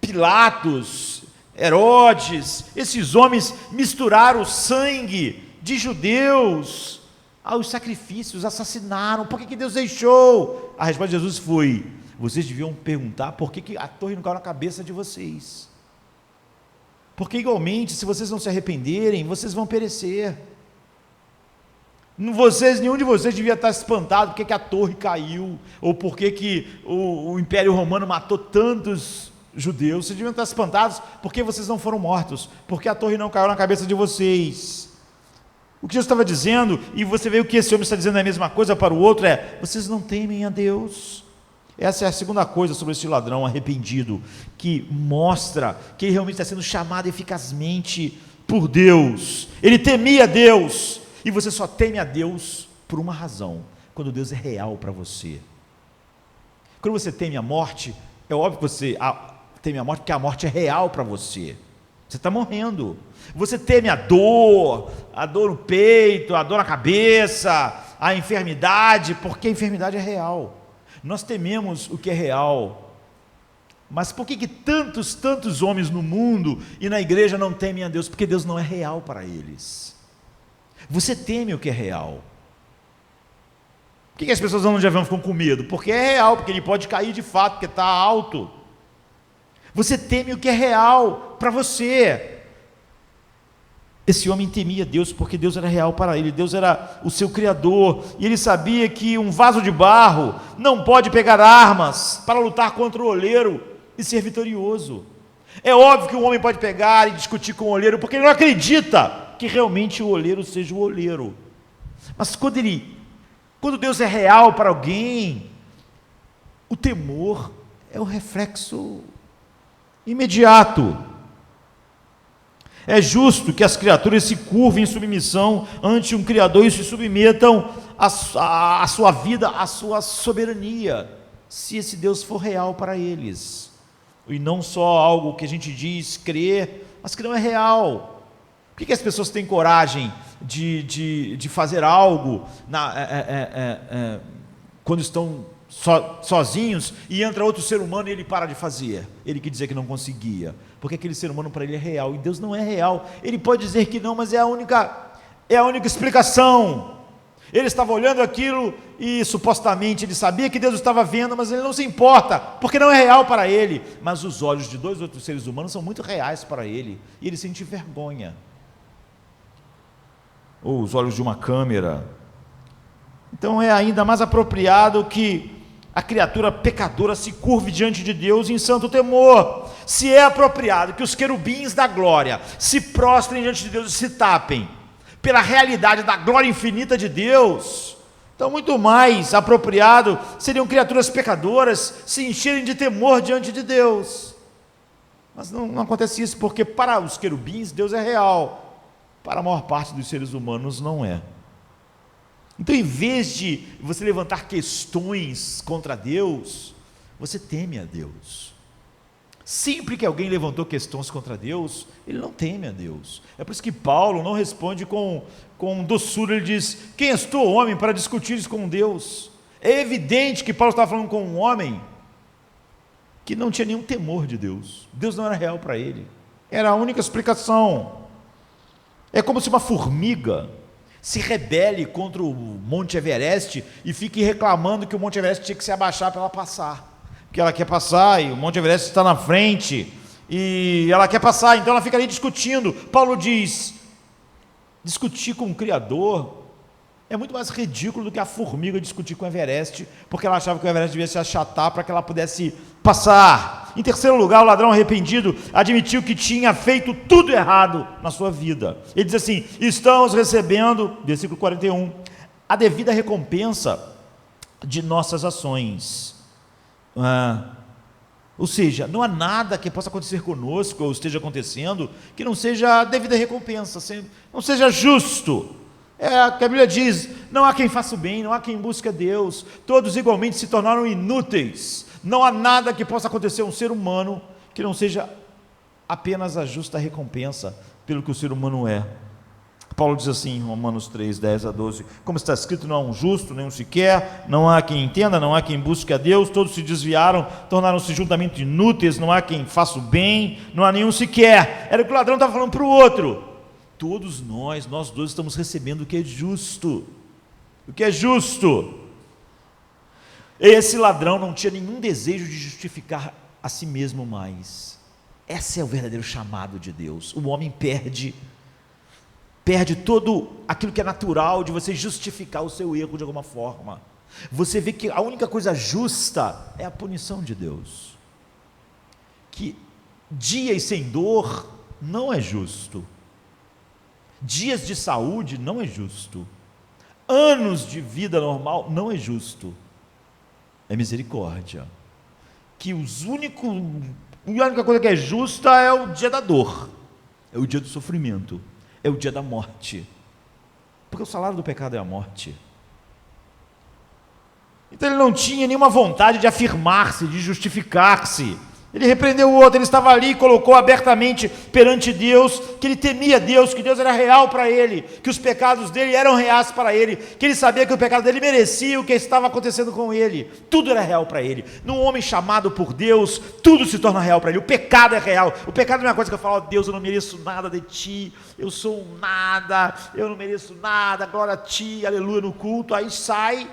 Pilatos, Herodes, esses homens misturaram o sangue de judeus aos sacrifícios, assassinaram? Por que Deus deixou? A resposta de Jesus foi: vocês deviam perguntar por que a torre não caiu na cabeça de vocês. Porque igualmente, se vocês não se arrependerem, vocês vão perecer. Nenhum de vocês devia estar espantado porque que a torre caiu, ou porque o Império Romano matou tantos judeus. Vocês deviam estar espantados porque vocês não foram mortos, porque a torre não caiu na cabeça de vocês. O que Jesus estava dizendo, e você vê o que esse homem está dizendo é a mesma coisa para o outro, é: vocês não temem a Deus. Essa é a segunda coisa sobre esse ladrão arrependido, que mostra que ele realmente está sendo chamado eficazmente por Deus. Ele temia Deus. E você só teme a Deus por uma razão: quando Deus é real para você. Quando você teme a morte, é óbvio que você teme a morte porque a morte é real para você. Você está morrendo. Você teme a dor no peito, a dor na cabeça, a enfermidade, porque a enfermidade é real. Nós tememos o que é real. Mas por que tantos homens no mundo e na igreja não temem a Deus? Porque Deus não é real para eles. Você teme o que é real. Por que as pessoas andam de avião e ficam com medo? Porque é real, porque ele pode cair de fato, porque está alto. Você teme o que é real para você. Esse homem temia Deus porque Deus era real para ele, Deus era o seu Criador, e ele sabia que um vaso de barro não pode pegar armas para lutar contra o oleiro e ser vitorioso. É óbvio que um homem pode pegar e discutir com o oleiro, porque ele não acredita que realmente o oleiro seja o oleiro. Mas quando Deus é real para alguém, o temor é o reflexo imediato. É justo que as criaturas se curvem em submissão ante um Criador e se submetam à sua vida, à sua soberania, se esse Deus for real para eles, e não só algo que a gente diz crer, mas que não é real. Por que as pessoas têm coragem de fazer algo quando estão sozinhos e entra outro ser humano e ele para de fazer? Ele que dizia que não conseguia, porque aquele ser humano para ele é real, e Deus não é real. Ele pode dizer que não, mas é a única explicação. Ele estava olhando aquilo e supostamente ele sabia que Deus estava vendo, mas ele não se importa, porque não é real para ele. Mas os olhos de dois outros seres humanos são muito reais para ele, e ele sente vergonha. Ou os olhos de uma câmera. Então é ainda mais apropriado que a criatura pecadora se curve diante de Deus em santo temor. Se é apropriado que os querubins da glória se prostrem diante de Deus e se tapem pela realidade da glória infinita de Deus, então muito mais apropriado seriam criaturas pecadoras se encherem de temor diante de Deus. Mas não acontece isso, porque para os querubins Deus é real, para a maior parte dos seres humanos não é. Então, em vez de você levantar questões contra Deus, você teme a Deus. Sempre que alguém levantou questões contra Deus, ele não teme a Deus. É por isso que Paulo não responde com doçura. Ele diz: quem és tu, homem, para discutires com Deus? É evidente que Paulo estava falando com um homem que não tinha nenhum temor de Deus. Deus não era real para ele. Era a única explicação. É como se uma formiga se rebele contra o Monte Everest e fique reclamando que o Monte Everest tinha que se abaixar para ela passar. Porque ela quer passar e o Monte Everest está na frente e ela quer passar, então ela fica ali discutindo. Paulo diz: discutir com o Criador é muito mais ridículo do que a formiga discutir com o Everest, porque ela achava que o Everest devia se achatar para que ela pudesse passar. Em terceiro lugar, o ladrão arrependido admitiu que tinha feito tudo errado na sua vida. Ele diz assim: estamos recebendo, versículo 41, a devida recompensa de nossas ações. Ou seja, não há nada que possa acontecer conosco ou esteja acontecendo que não seja a devida recompensa, não seja justo. É que a Bíblia diz: não há quem faça o bem, não há quem busque a Deus, todos igualmente se tornaram inúteis. Não há nada que possa acontecer a um ser humano que não seja apenas a justa recompensa pelo que o ser humano é. Paulo diz assim em Romanos 3, 10 a 12, como está escrito: não há um justo, nenhum sequer, não há quem entenda, não há quem busque a Deus, todos se desviaram, tornaram-se juntamente inúteis, não há quem faça o bem, não há nenhum sequer. Era o que o ladrão estava falando para o outro. Todos nós dois estamos recebendo o que é justo. O que é justo. Esse ladrão não tinha nenhum desejo de justificar a si mesmo mais. Esse é o verdadeiro chamado de Deus. O homem perde todo aquilo que é natural de você justificar o seu erro de alguma forma. Você vê que a única coisa justa é a punição de Deus. Que dias sem dor não é justo. Dias de saúde não é justo. Anos de vida normal não é justo. É misericórdia. Que a única coisa que é justa é o dia da dor, é o dia do sofrimento, é o dia da morte, porque o salário do pecado é a morte. Então ele não tinha nenhuma vontade de afirmar-se, de justificar-se. Ele repreendeu o outro, ele estava ali e colocou abertamente perante Deus, que ele temia Deus, que Deus era real para ele, que os pecados dele eram reais para ele, que ele sabia que o pecado dele merecia o que estava acontecendo com ele. Tudo era real para ele. Num homem chamado por Deus, tudo se torna real para ele. O pecado é real. O pecado não é uma coisa que eu falo: Deus, eu não mereço nada de ti, eu sou um nada, eu não mereço nada, glória a ti, aleluia, no culto. Aí sai,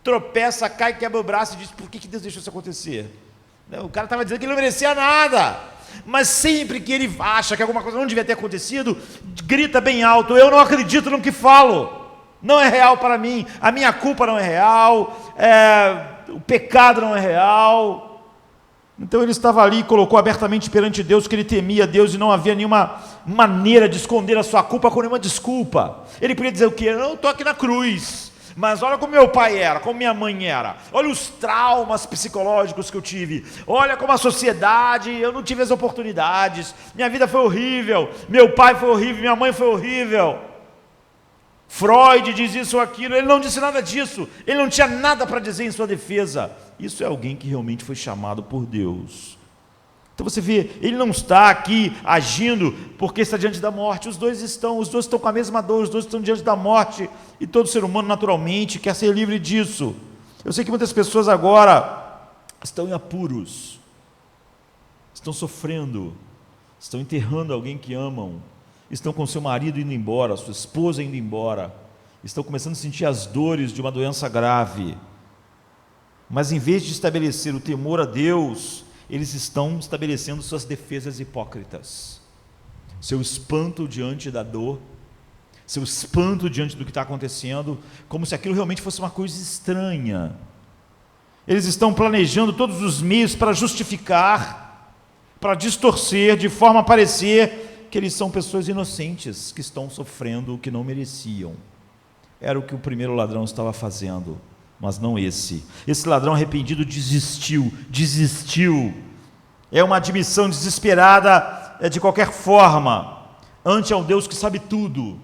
tropeça, cai, quebra o braço e diz: por que Deus deixou isso acontecer? O cara estava dizendo que ele não merecia nada, mas sempre que ele acha que alguma coisa não devia ter acontecido, grita bem alto: eu não acredito no que falo, não é real para mim, a minha culpa não é real, o pecado não é real. Então ele estava ali e colocou abertamente perante Deus que ele temia Deus e não havia nenhuma maneira de esconder a sua culpa com nenhuma desculpa. Ele podia dizer o quê? Eu estou aqui na cruz, mas olha como meu pai era, como minha mãe era, olha os traumas psicológicos que eu tive, olha como a sociedade, eu não tive as oportunidades, minha vida foi horrível, meu pai foi horrível, minha mãe foi horrível. Freud diz isso ou aquilo. Ele não disse nada disso, ele não tinha nada para dizer em sua defesa. Isso é alguém que realmente foi chamado por Deus. Então você vê, ele não está aqui agindo porque está diante da morte. Os dois estão com a mesma dor, os dois estão diante da morte, e todo ser humano naturalmente quer ser livre disso. Eu sei que muitas pessoas agora estão em apuros, estão sofrendo, estão enterrando alguém que amam, estão com seu marido indo embora, sua esposa indo embora, estão começando a sentir as dores de uma doença grave, mas em vez de estabelecer o temor a Deus, eles estão estabelecendo suas defesas hipócritas, seu espanto diante da dor, seu espanto diante do que está acontecendo, como se aquilo realmente fosse uma coisa estranha. Eles estão planejando todos os meios para justificar, para distorcer, de forma a parecer que eles são pessoas inocentes, que estão sofrendo o que não mereciam. Era o que o primeiro ladrão estava fazendo, mas não esse. Esse ladrão arrependido desistiu. É uma admissão desesperada de qualquer forma, ante ao Deus que sabe tudo,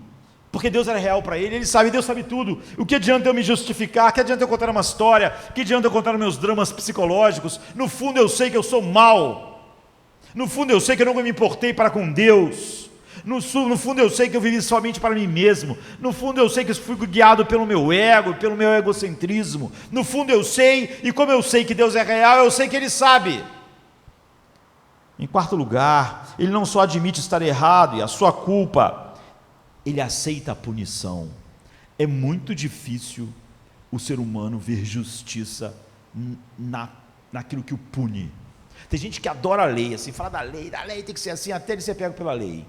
porque Deus era real para ele, ele sabe, Deus sabe tudo. O que adianta eu me justificar? Que adianta eu contar uma história? Que adianta eu contar meus dramas psicológicos? No fundo eu sei que eu sou mau. No fundo eu sei que eu nunca me importei para com Deus. No fundo eu sei que eu vivi somente para mim mesmo. No fundo eu sei que eu fui guiado pelo meu ego, pelo meu egocentrismo. No fundo eu sei, e como eu sei que Deus é real, eu sei que Ele sabe. Em quarto lugar, ele não só admite estar errado e a sua culpa, ele aceita a punição. É muito difícil o ser humano ver justiça naquilo que o pune. Tem gente que adora a lei, assim, fala da lei tem que ser assim, até ele ser pego pela lei.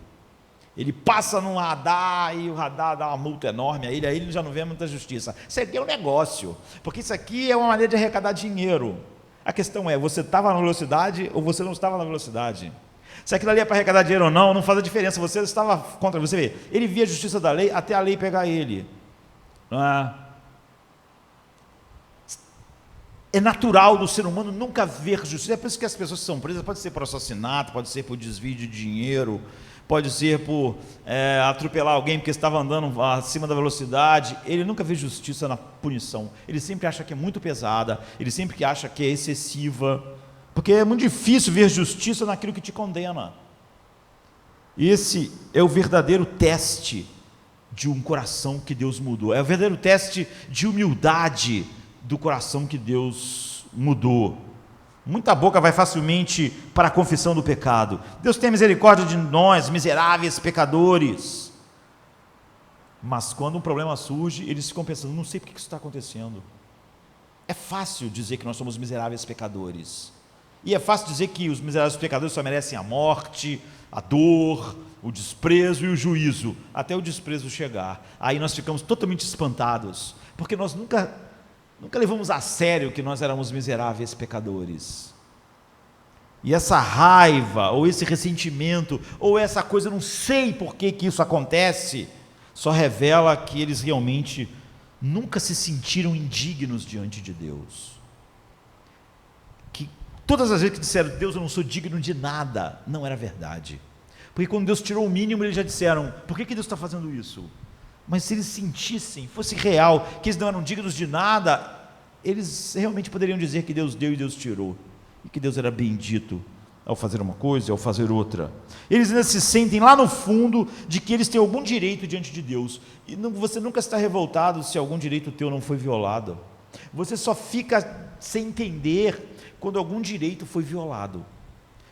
Ele passa num radar e o radar dá uma multa enorme a ele já não vê muita justiça. Isso aqui é um negócio, porque isso aqui é uma maneira de arrecadar dinheiro. A questão é, você estava na velocidade ou você não estava na velocidade? Se aquilo ali é para arrecadar dinheiro ou não faz a diferença, você estava contra, você vê, ele via a justiça da lei até a lei pegar ele. Não é? É natural do ser humano nunca ver justiça, é por isso que as pessoas que são presas, pode ser por assassinato, pode ser por desvio de dinheiro, pode ser por atropelar alguém porque estava andando acima da velocidade. Ele nunca vê justiça na punição, ele sempre acha que é muito pesada, ele sempre acha que é excessiva, porque é muito difícil ver justiça naquilo que te condena. Esse é o verdadeiro teste de um coração que Deus mudou, é o verdadeiro teste de humildade do coração que Deus mudou. Muita boca vai facilmente para a confissão do pecado. Deus tem misericórdia de nós, miseráveis pecadores. Mas quando um problema surge, eles ficam pensando, não sei por que isso está acontecendo. É fácil dizer que nós somos miseráveis pecadores. E é fácil dizer que os miseráveis pecadores só merecem a morte, a dor, o desprezo e o juízo, até o desprezo chegar. Aí nós ficamos totalmente espantados, porque nós nunca levamos a sério que nós éramos miseráveis pecadores. E essa raiva, ou esse ressentimento, ou essa coisa, não sei por que isso acontece, só revela que eles realmente nunca se sentiram indignos diante de Deus. Que todas as vezes que disseram, Deus, eu não sou digno de nada, não era verdade. Porque quando Deus tirou o mínimo, eles já disseram, por que Deus está fazendo isso? Mas se eles sentissem, fosse real, que eles não eram dignos de nada, eles realmente poderiam dizer que Deus deu e Deus tirou, e que Deus era bendito ao fazer uma coisa e ao fazer outra. Eles ainda se sentem lá no fundo de que eles têm algum direito diante de Deus, e você nunca está revoltado se algum direito teu não foi violado. Você só fica sem entender quando algum direito foi violado,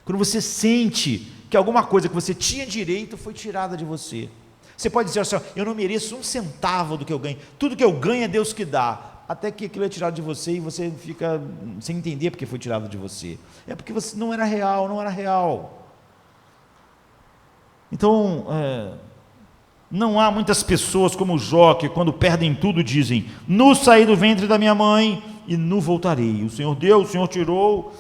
quando você sente que alguma coisa que você tinha direito foi tirada de você. Você pode dizer assim, eu não mereço um centavo do que eu ganho, tudo que eu ganho é Deus que dá, até que aquilo é tirado de você e você fica sem entender porque foi tirado de você. É porque você não era real. Então, não há muitas pessoas como Jó, que quando perdem tudo dizem, nu saí do ventre da minha mãe e nu voltarei. O Senhor deu, o Senhor tirou.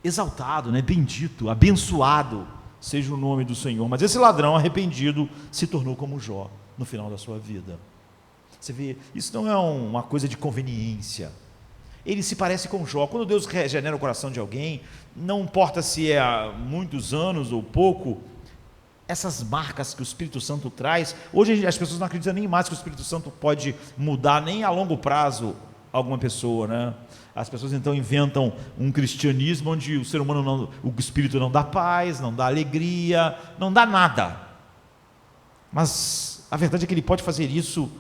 Exaltado, né? Bendito, abençoado seja o nome do Senhor. Mas esse ladrão arrependido se tornou como Jó no final da sua vida. Você vê, isso não é uma coisa de conveniência. Ele se parece com Jó. Quando Deus regenera o coração de alguém, não importa se é há muitos anos ou pouco, essas marcas que o Espírito Santo traz, hoje as pessoas não acreditam nem mais que o Espírito Santo pode mudar nem a longo prazo alguma pessoa, né? As pessoas então inventam um cristianismo onde o ser humano o Espírito não dá paz, não dá alegria, não dá nada. Mas a verdade é que ele pode fazer isso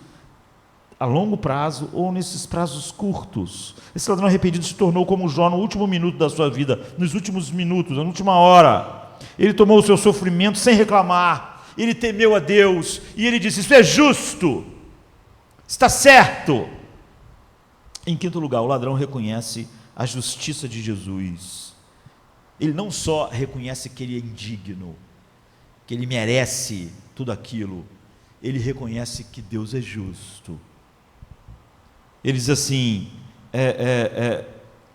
a longo prazo ou nesses prazos curtos. Esse ladrão arrependido se tornou como Jó no último minuto da sua vida, nos últimos minutos, na última hora. Ele tomou o seu sofrimento sem reclamar, ele temeu a Deus e ele disse, isso é justo, está certo. Em quinto lugar, o ladrão reconhece a justiça de Jesus. Ele não só reconhece que ele é indigno, que ele merece tudo aquilo, ele reconhece que Deus é justo. Ele diz assim,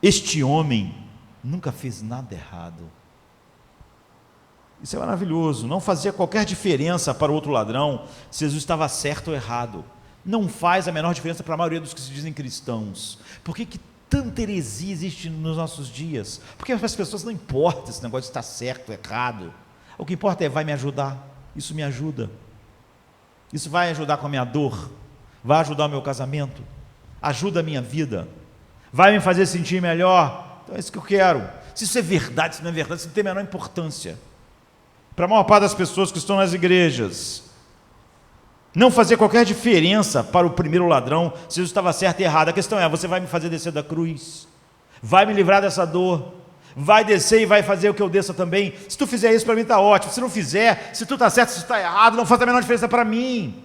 este homem nunca fez nada errado. Isso é maravilhoso, não fazia qualquer diferença para o outro ladrão se Jesus estava certo ou errado. Não faz a menor diferença para a maioria dos que se dizem cristãos. Por que tanta heresia existe nos nossos dias? Porque para as pessoas não importa esse negócio de estar certo ou errado. O que importa é, vai me ajudar? Isso me ajuda. Isso vai ajudar com a minha dor? Vai ajudar o meu casamento? Ajuda a minha vida? Vai me fazer sentir melhor? Então é isso que eu quero. Se isso é verdade, se não é verdade, isso não tem a menor importância. Para a maior parte das pessoas que estão nas igrejas, não fazia qualquer diferença para o primeiro ladrão se Jesus estava certo e errado. A questão é: você vai me fazer descer da cruz? Vai me livrar dessa dor? Vai descer e vai fazer o que eu desça também? Se tu fizer isso, para mim está ótimo. Se não fizer, se tu está certo, se tu está errado, não faz a menor diferença para mim.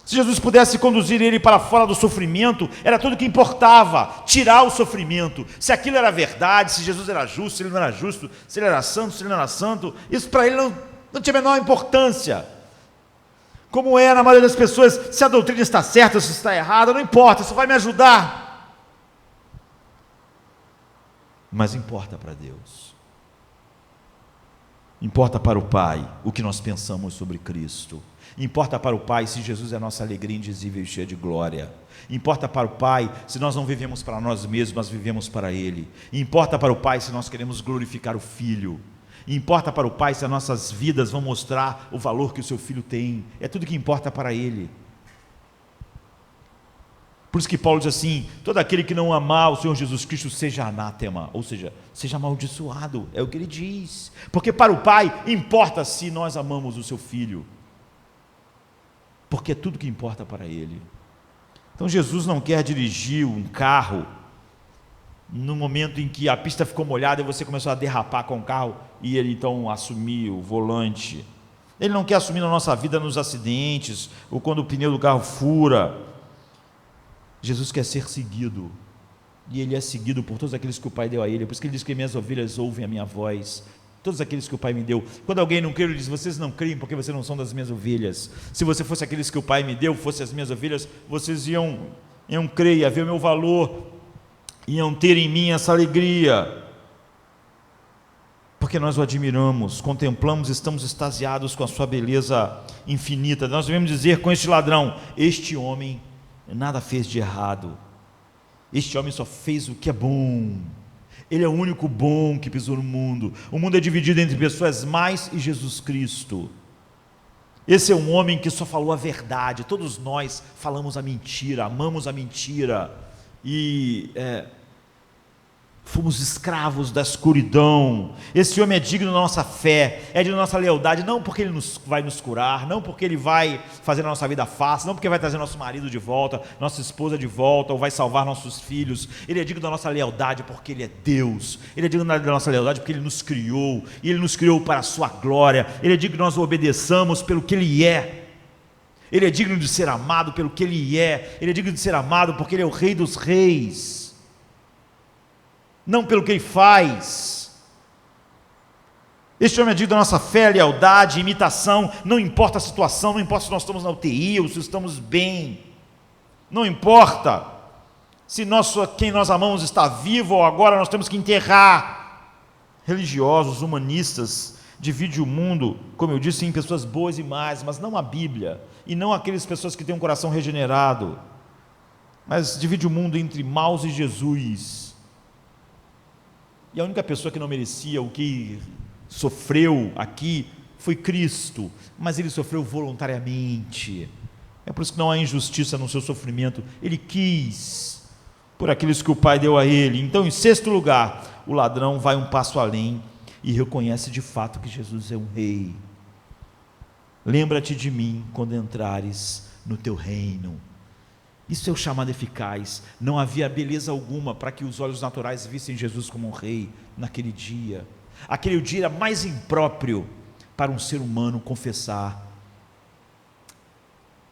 Se Jesus pudesse conduzir ele para fora do sofrimento, era tudo que importava, tirar o sofrimento. Se aquilo era verdade, se Jesus era justo, se ele não era justo, se ele era santo, se ele não era santo, isso para ele não tinha a menor importância. Como é na maioria das pessoas, se a doutrina está certa, se está errada, não importa, isso vai me ajudar. Mas importa para Deus, importa para o Pai o que nós pensamos sobre Cristo, importa para o Pai se Jesus é a nossa alegria indizível e cheia de glória, importa para o Pai se nós não vivemos para nós mesmos, nós vivemos para Ele, importa para o Pai se nós queremos glorificar o Filho, importa para o Pai se as nossas vidas vão mostrar o valor que o seu Filho tem, é tudo que importa para Ele. Por isso que Paulo diz assim: todo aquele que não amar o Senhor Jesus Cristo seja anátema, ou seja, seja amaldiçoado, é o que ele diz, porque para o Pai importa se nós amamos o seu Filho, porque é tudo que importa para Ele. Então Jesus não quer dirigir um carro no momento em que a pista ficou molhada e você começou a derrapar com o carro, e Ele então assumir o volante. Ele não quer assumir na nossa vida nos acidentes, ou quando o pneu do carro fura. Jesus quer ser seguido, e Ele é seguido por todos aqueles que o Pai deu a Ele. Por isso que Ele diz que minhas ovelhas ouvem a minha voz, todos aqueles que o Pai me deu. Quando alguém não crê, Ele diz: vocês não creem porque vocês não são das minhas ovelhas. Se você fosse aqueles que o Pai me deu, fossem as minhas ovelhas, vocês iam crer, ia ver o meu valor, iam ter em mim essa alegria, porque nós o admiramos, contemplamos, estamos extasiados com a sua beleza infinita. Nós devemos dizer com este ladrão: este homem nada fez de errado, este homem só fez o que é bom, ele é o único bom que pisou no mundo. O mundo é dividido entre pessoas más e Jesus Cristo. Esse é um homem que só falou a verdade. Todos nós falamos a mentira, amamos a mentira, e fomos escravos da escuridão. Esse homem é digno da nossa fé, é digno da nossa lealdade, não porque ele vai nos curar, não porque ele vai fazer a nossa vida fácil, não porque vai trazer nosso marido de volta, nossa esposa de volta, ou vai salvar nossos filhos. Ele é digno da nossa lealdade porque Ele é Deus. Ele é digno da nossa lealdade porque Ele nos criou, e Ele nos criou para a sua glória. Ele é digno que nós o obedeçamos pelo que Ele é. Ele é digno de ser amado pelo que Ele é. Ele é digno de ser amado porque Ele é o Rei dos Reis, não pelo que Ele faz. Este homem é digno da nossa fé, lealdade, imitação. Não importa a situação, não importa se nós estamos na UTI ou se estamos bem, não importa se quem nós amamos está vivo ou agora nós temos que enterrar. Religiosos, humanistas, divide o mundo, como eu disse, em pessoas boas e más, mas não a Bíblia, e não aquelas pessoas que têm um coração regenerado, mas divide o mundo entre maus e Jesus. E a única pessoa que não merecia o que sofreu aqui foi Cristo, mas Ele sofreu voluntariamente. É por isso que não há injustiça no seu sofrimento. Ele quis, por aqueles que o Pai deu a Ele. Então, em sexto lugar, o ladrão vai um passo além e reconhece de fato que Jesus é um rei. Lembra-te de mim quando entrares no teu reino. Isso é o chamado eficaz. Não havia beleza alguma para que os olhos naturais vissem Jesus como um rei naquele dia. Aquele dia era mais impróprio para um ser humano confessar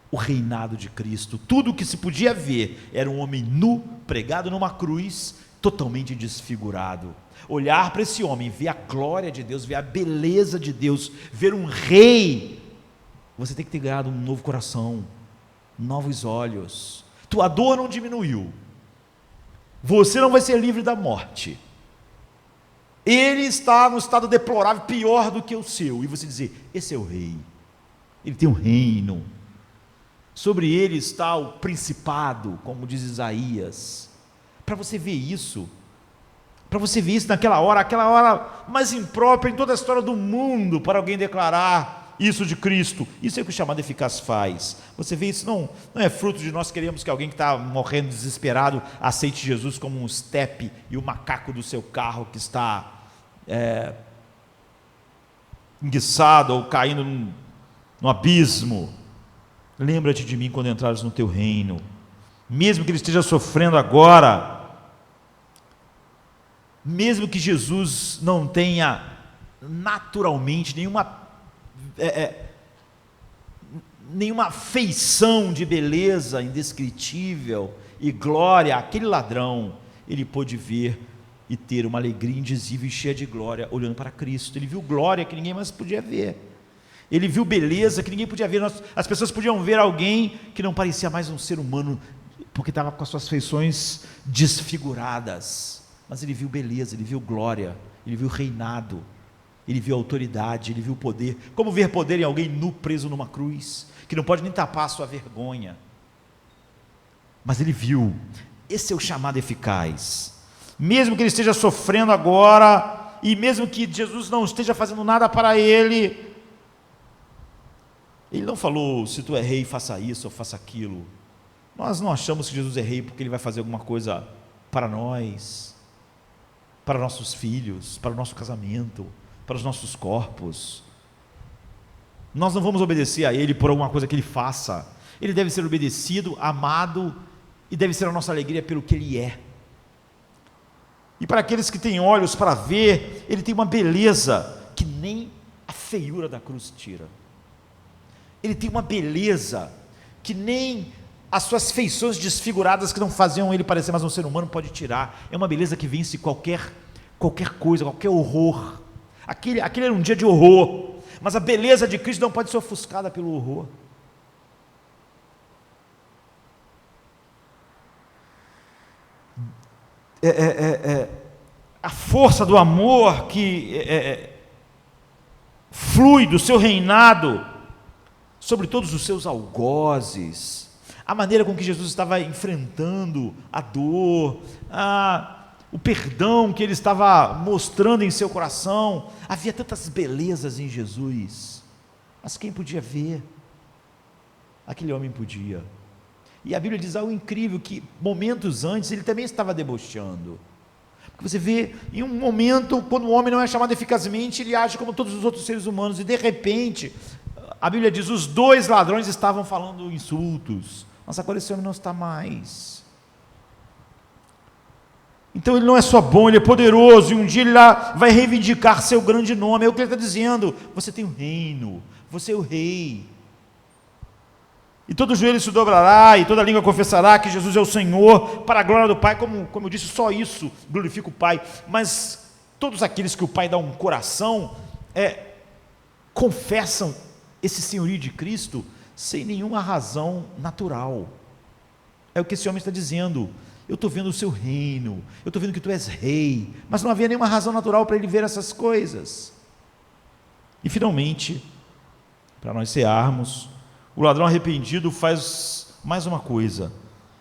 o reinado de Cristo. Tudo o que se podia ver era um homem nu, pregado numa cruz, totalmente desfigurado. Olhar para esse homem, ver a glória de Deus, ver a beleza de Deus, ver um rei, você tem que ter ganhado um novo coração, novos olhos. Tua dor não diminuiu, você não vai ser livre da morte, ele está no estado deplorável, pior do que o seu, e você dizer: esse é o rei, ele tem um reino, sobre ele está o principado, como diz Isaías. Para você ver isso naquela hora mais imprópria em toda a história do mundo, para alguém declarar: isso de Cristo. Isso é o que o chamado eficaz faz. Você vê, isso não é fruto de nós queremos que alguém que está morrendo desesperado aceite Jesus como um estepe e o macaco do seu carro que está enguiçado ou caindo no abismo. Lembra-te de mim quando entrares no teu reino. Mesmo que ele esteja sofrendo agora, mesmo que Jesus não tenha naturalmente nenhuma feição de beleza indescritível e glória, aquele ladrão, ele pôde ver e ter uma alegria indizível e cheia de glória, olhando para Cristo. Ele viu glória que ninguém mais podia ver. Ele viu beleza que ninguém podia ver. As pessoas podiam ver alguém que não parecia mais um ser humano, porque estava com as suas feições desfiguradas. Mas ele viu beleza, ele viu glória, ele viu reinado, ele viu autoridade, ele viu poder. Como ver poder em alguém nu preso numa cruz, que não pode nem tapar a sua vergonha? Mas ele viu. Esse é o chamado eficaz. Mesmo que ele esteja sofrendo agora, e mesmo que Jesus não esteja fazendo nada para ele não falou, se tu é rei, faça isso ou faça aquilo. Nós não achamos que Jesus é rei porque ele vai fazer alguma coisa para nós, para nossos filhos, para o nosso casamento, para os nossos corpos. Nós não vamos obedecer a ele por alguma coisa que ele faça. Ele deve ser obedecido, amado, e deve ser a nossa alegria pelo que ele é. E para aqueles que têm olhos para ver, ele tem uma beleza que nem a feiura da cruz tira. Ele tem uma beleza que nem as suas feições desfiguradas que não faziam ele parecer mais um ser humano pode tirar. É uma beleza que vence qualquer coisa, qualquer horror. Aquele era um dia de horror, mas a beleza de Cristo não pode ser ofuscada pelo horror. A força do amor que flui do seu reinado sobre todos os seus algozes, a maneira com que Jesus estava enfrentando a dor, o perdão que ele estava mostrando em seu coração. Havia tantas belezas em Jesus, mas quem podia ver? Aquele homem podia. E a Bíblia diz algo incrível, que momentos antes ele também estava debochando. Porque você vê, em um momento, quando o homem não é chamado eficazmente, ele age como todos os outros seres humanos, e de repente, a Bíblia diz, os dois ladrões estavam falando insultos. Nossa, agora esse homem não está mais. Então ele não é só bom, ele é poderoso, e um dia ele lá vai reivindicar seu grande nome. É o que ele está dizendo: você tem um reino, você é o rei. E todo joelho se dobrará, e toda língua confessará que Jesus é o Senhor, para a glória do Pai. Como eu disse, só isso glorifica o Pai. Mas todos aqueles que o Pai dá um coração, confessam esse senhorio de Cristo sem nenhuma razão natural. É o que esse homem está dizendo: eu estou vendo o seu reino, eu estou vendo que tu és rei, mas não havia nenhuma razão natural para ele ver essas coisas. E finalmente, para nós cearmos, o ladrão arrependido faz mais uma coisa: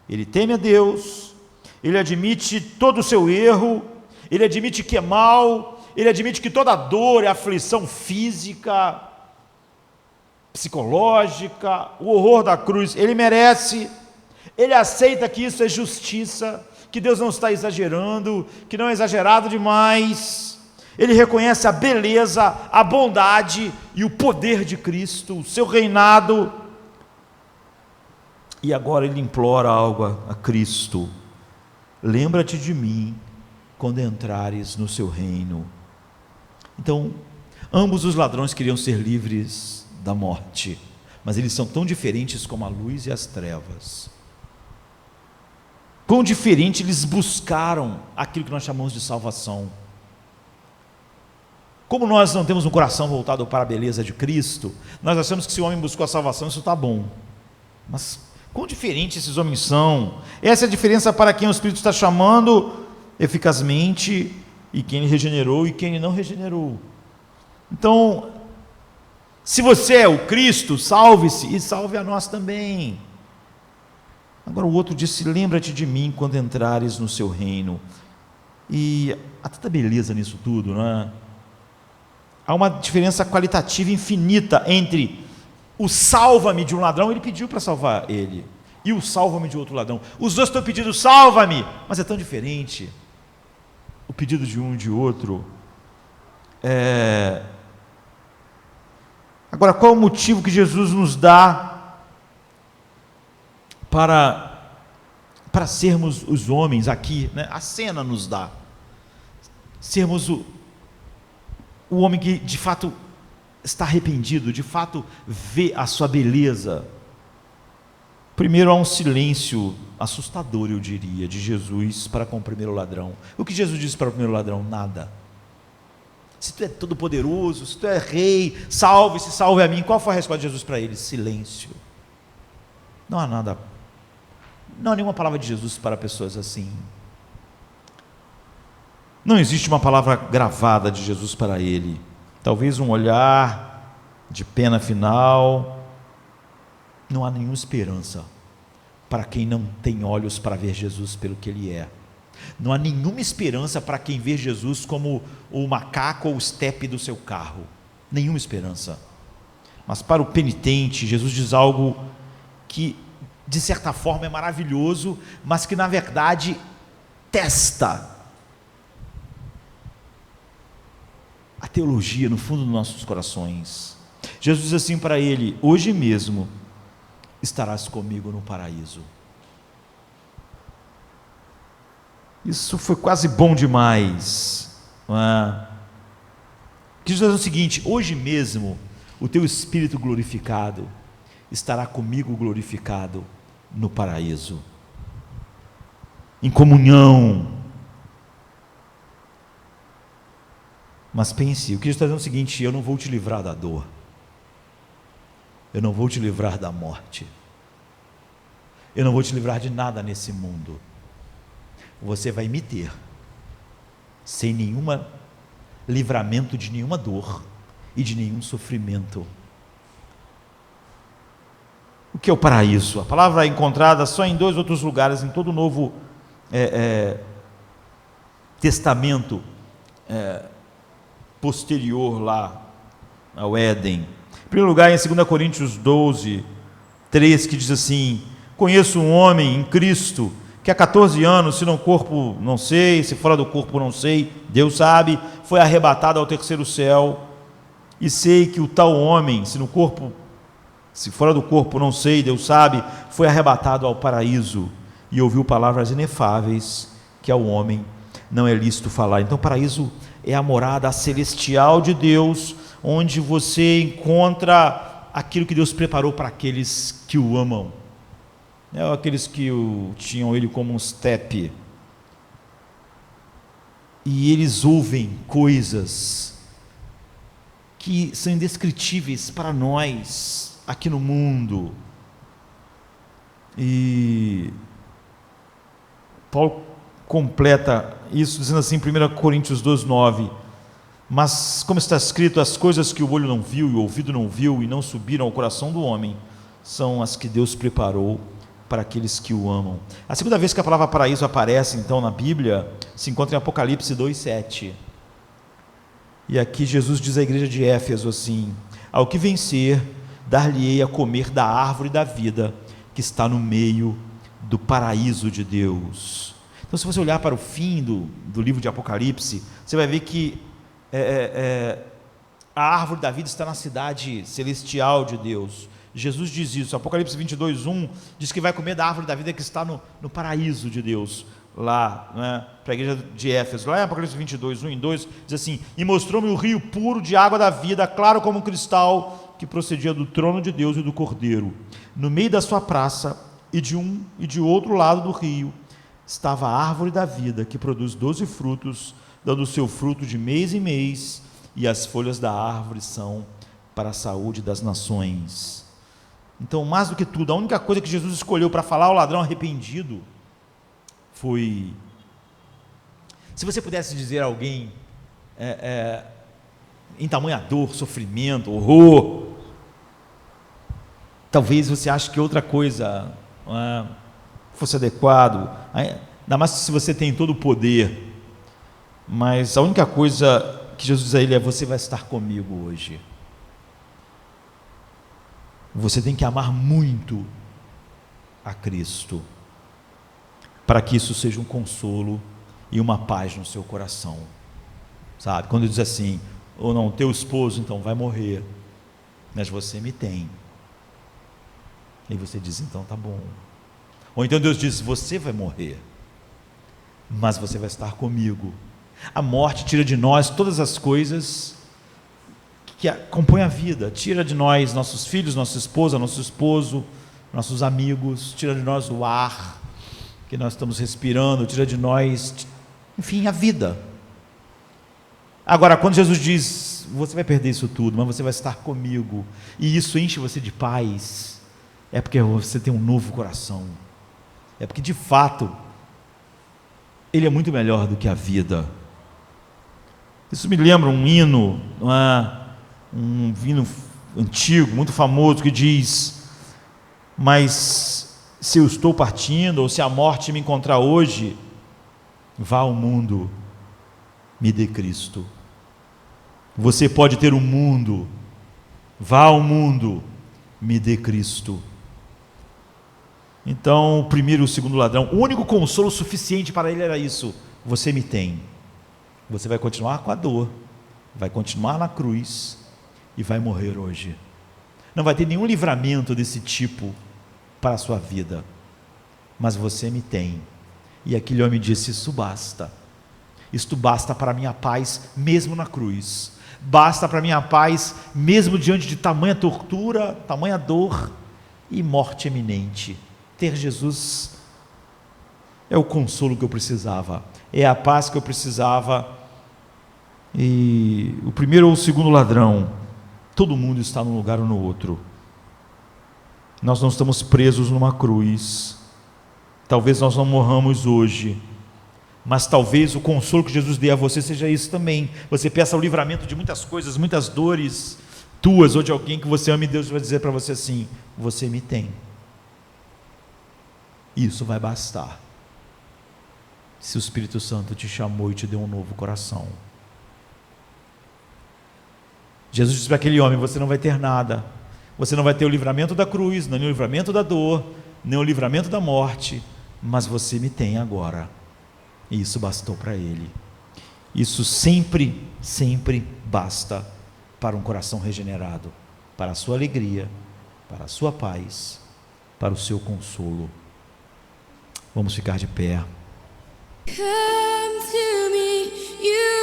ele teme a Deus, ele admite todo o seu erro, ele admite que é mal, ele admite que toda dor e aflição física, psicológica, o horror da cruz, ele merece. Ele aceita que isso é justiça, que Deus não está exagerando, que não é exagerado demais. Ele reconhece a beleza, a bondade e o poder de Cristo, o seu reinado. E agora ele implora algo a Cristo: lembra-te de mim quando entrares no seu reino. Então, ambos os ladrões queriam ser livres da morte, mas eles são tão diferentes como a luz e as trevas. Quão diferente eles buscaram aquilo que nós chamamos de salvação. Como nós não temos um coração voltado para a beleza de Cristo, nós achamos que se o homem buscou a salvação, isso está bom. Mas quão diferentes esses homens são. Essa é a diferença para quem o Espírito está chamando eficazmente, e quem ele regenerou e quem ele não regenerou. Então, se você é o Cristo, salve-se e salve a nós também. Agora o outro disse: lembra-te de mim quando entrares no seu reino. E há tanta beleza nisso tudo, não é? há uma diferença qualitativa infinita entre o salva-me de um ladrão, ele pediu para salvar ele, e o salva-me de outro ladrão. Os dois estão pedindo salva-me, mas é tão diferente o pedido de um e de outro. Agora, qual é o motivo que Jesus nos dá para sermos os homens aqui, né? A cena nos dá sermos o homem que de fato está arrependido, de fato vê a sua beleza. Primeiro, há um silêncio assustador, eu diria, de Jesus para com o primeiro ladrão. O que Jesus disse para o primeiro ladrão? Nada. Se tu é todo poderoso, se tu é rei, salve-se, salve a mim. Qual foi a resposta de Jesus para ele? Silêncio. Não há nada, não há nenhuma palavra de Jesus para pessoas assim. Não existe uma palavra gravada de Jesus para ele. Talvez um olhar de pena final. Não há nenhuma esperança para quem não tem olhos para ver Jesus pelo que ele é. Não há nenhuma esperança para quem vê Jesus como o macaco ou o estepe do seu carro. Nenhuma esperança. Mas para o penitente, Jesus diz algo que, de certa forma, é maravilhoso, mas que, na verdade, testa a teologia no fundo dos nossos corações. Jesus diz assim para ele: hoje mesmo estarás comigo no paraíso. Isso foi quase bom demais, não é? Quis dizer o seguinte: hoje mesmo o teu espírito glorificado estará comigo glorificado no paraíso, em comunhão. Mas pense, o que Jesus está dizendo é o seguinte: eu não vou te livrar da dor, eu não vou te livrar da morte, eu não vou te livrar de nada nesse mundo. Você vai me ter sem nenhum livramento de nenhuma dor e de nenhum sofrimento. O que é o paraíso? A palavra é encontrada só em 2 outros lugares em todo o Novo Testamento posterior lá ao Éden. Em primeiro lugar, em 2 Coríntios 12, 3, que diz assim: conheço um homem em Cristo que há 14 anos, se no corpo não sei, se fora do corpo não sei, Deus sabe, foi arrebatado ao terceiro céu, e sei que o tal homem, se fora do corpo não sei, Deus sabe, foi arrebatado ao paraíso, e ouviu palavras inefáveis, que ao homem não é lícito falar. Então o paraíso é a morada celestial de Deus, onde você encontra aquilo que Deus preparou para aqueles que o amam. Aqueles que tinham ele como um estepe, e eles ouvem coisas que são indescritíveis para nós aqui no mundo. E Paulo completa isso dizendo assim em 1 Coríntios 12:9: mas como está escrito, as coisas que o olho não viu e o ouvido não viu e não subiram ao coração do homem, são as que Deus preparou para aqueles que o amam. A segunda vez que a palavra paraíso aparece então na Bíblia se encontra em Apocalipse 2:7. E aqui Jesus diz à igreja de Éfeso assim: ao que vencer, dar-lhe-ei a comer da árvore da vida que está no meio do paraíso de Deus. Então, se você olhar para o fim do livro de Apocalipse, você vai ver que a árvore da vida está na cidade celestial de Deus. Jesus diz isso. Apocalipse 22:1 diz que vai comer da árvore da vida que está no paraíso de Deus, lá, né, para a igreja de Éfeso. Lá em Apocalipse 22:1 e 2 diz assim: e mostrou-me o rio puro de água da vida, claro como um cristal, que procedia do trono de Deus e do Cordeiro. No meio da sua praça, e de um e de outro lado do rio, estava a árvore da vida, que produz 12 frutos, dando o seu fruto de mês em mês, e as folhas da árvore são para a saúde das nações. Então, mais do que tudo, a única coisa que Jesus escolheu para falar ao ladrão arrependido foi: se você pudesse dizer a alguém em tamanha dor, sofrimento, horror, talvez você ache que outra coisa fosse adequado, ainda mais se você tem todo o poder, mas a única coisa que Jesus diz a ele é: você vai estar comigo hoje. Você tem que amar muito a Cristo, para que isso seja um consolo e uma paz no seu coração, sabe? Quando diz assim: ou não, teu esposo então vai morrer, mas você me tem. E você diz: então tá bom. Ou então Deus diz: você vai morrer, mas você vai estar comigo. A morte tira de nós todas as coisas que compõem a vida, tira de nós nossos filhos, nossa esposa, nosso esposo, nossos amigos, tira de nós o ar que nós estamos respirando, tira de nós, enfim, a vida. Agora, quando Jesus diz: você vai perder isso tudo, mas você vai estar comigo, e isso enche você de paz, é porque você tem um novo coração, é porque de fato Ele é muito melhor do que a vida. Isso me lembra um hino, um hino antigo, muito famoso, que diz: mas se eu estou partindo, ou se a morte me encontrar hoje, vá ao mundo, me dê Cristo. Você pode ter o mundo, vá ao mundo, me dê Cristo. Então, o primeiro e o segundo ladrão, o único consolo suficiente para ele era isso: você me tem. Você vai continuar com a dor, vai continuar na cruz e vai morrer hoje. Não vai ter nenhum livramento desse tipo para a sua vida, mas você me tem. E aquele homem disse: isso basta. Isto basta para a minha paz mesmo na cruz, basta para a minha paz mesmo diante de tamanha tortura, tamanha dor e morte iminente. Ter Jesus é o consolo que eu precisava, é a paz que eu precisava. E o primeiro ou o segundo ladrão, todo mundo está num lugar ou no outro. Nós não estamos presos numa cruz. Talvez nós não morramos hoje, mas talvez o consolo que Jesus dê a você seja isso também. Você peça o livramento de muitas coisas, muitas dores tuas ou de alguém que você ama, e Deus vai dizer para você assim: você me tem. Isso vai bastar, se o Espírito Santo te chamou e te deu um novo coração. Jesus disse para aquele homem: você não vai ter nada, você não vai ter o livramento da cruz, nem o livramento da dor, nem o livramento da morte, mas você me tem agora. E isso bastou para ele. Isso sempre, sempre basta para um coração regenerado, para a sua alegria, para a sua paz, para o seu consolo. Vamos ficar de pé. Come to me, you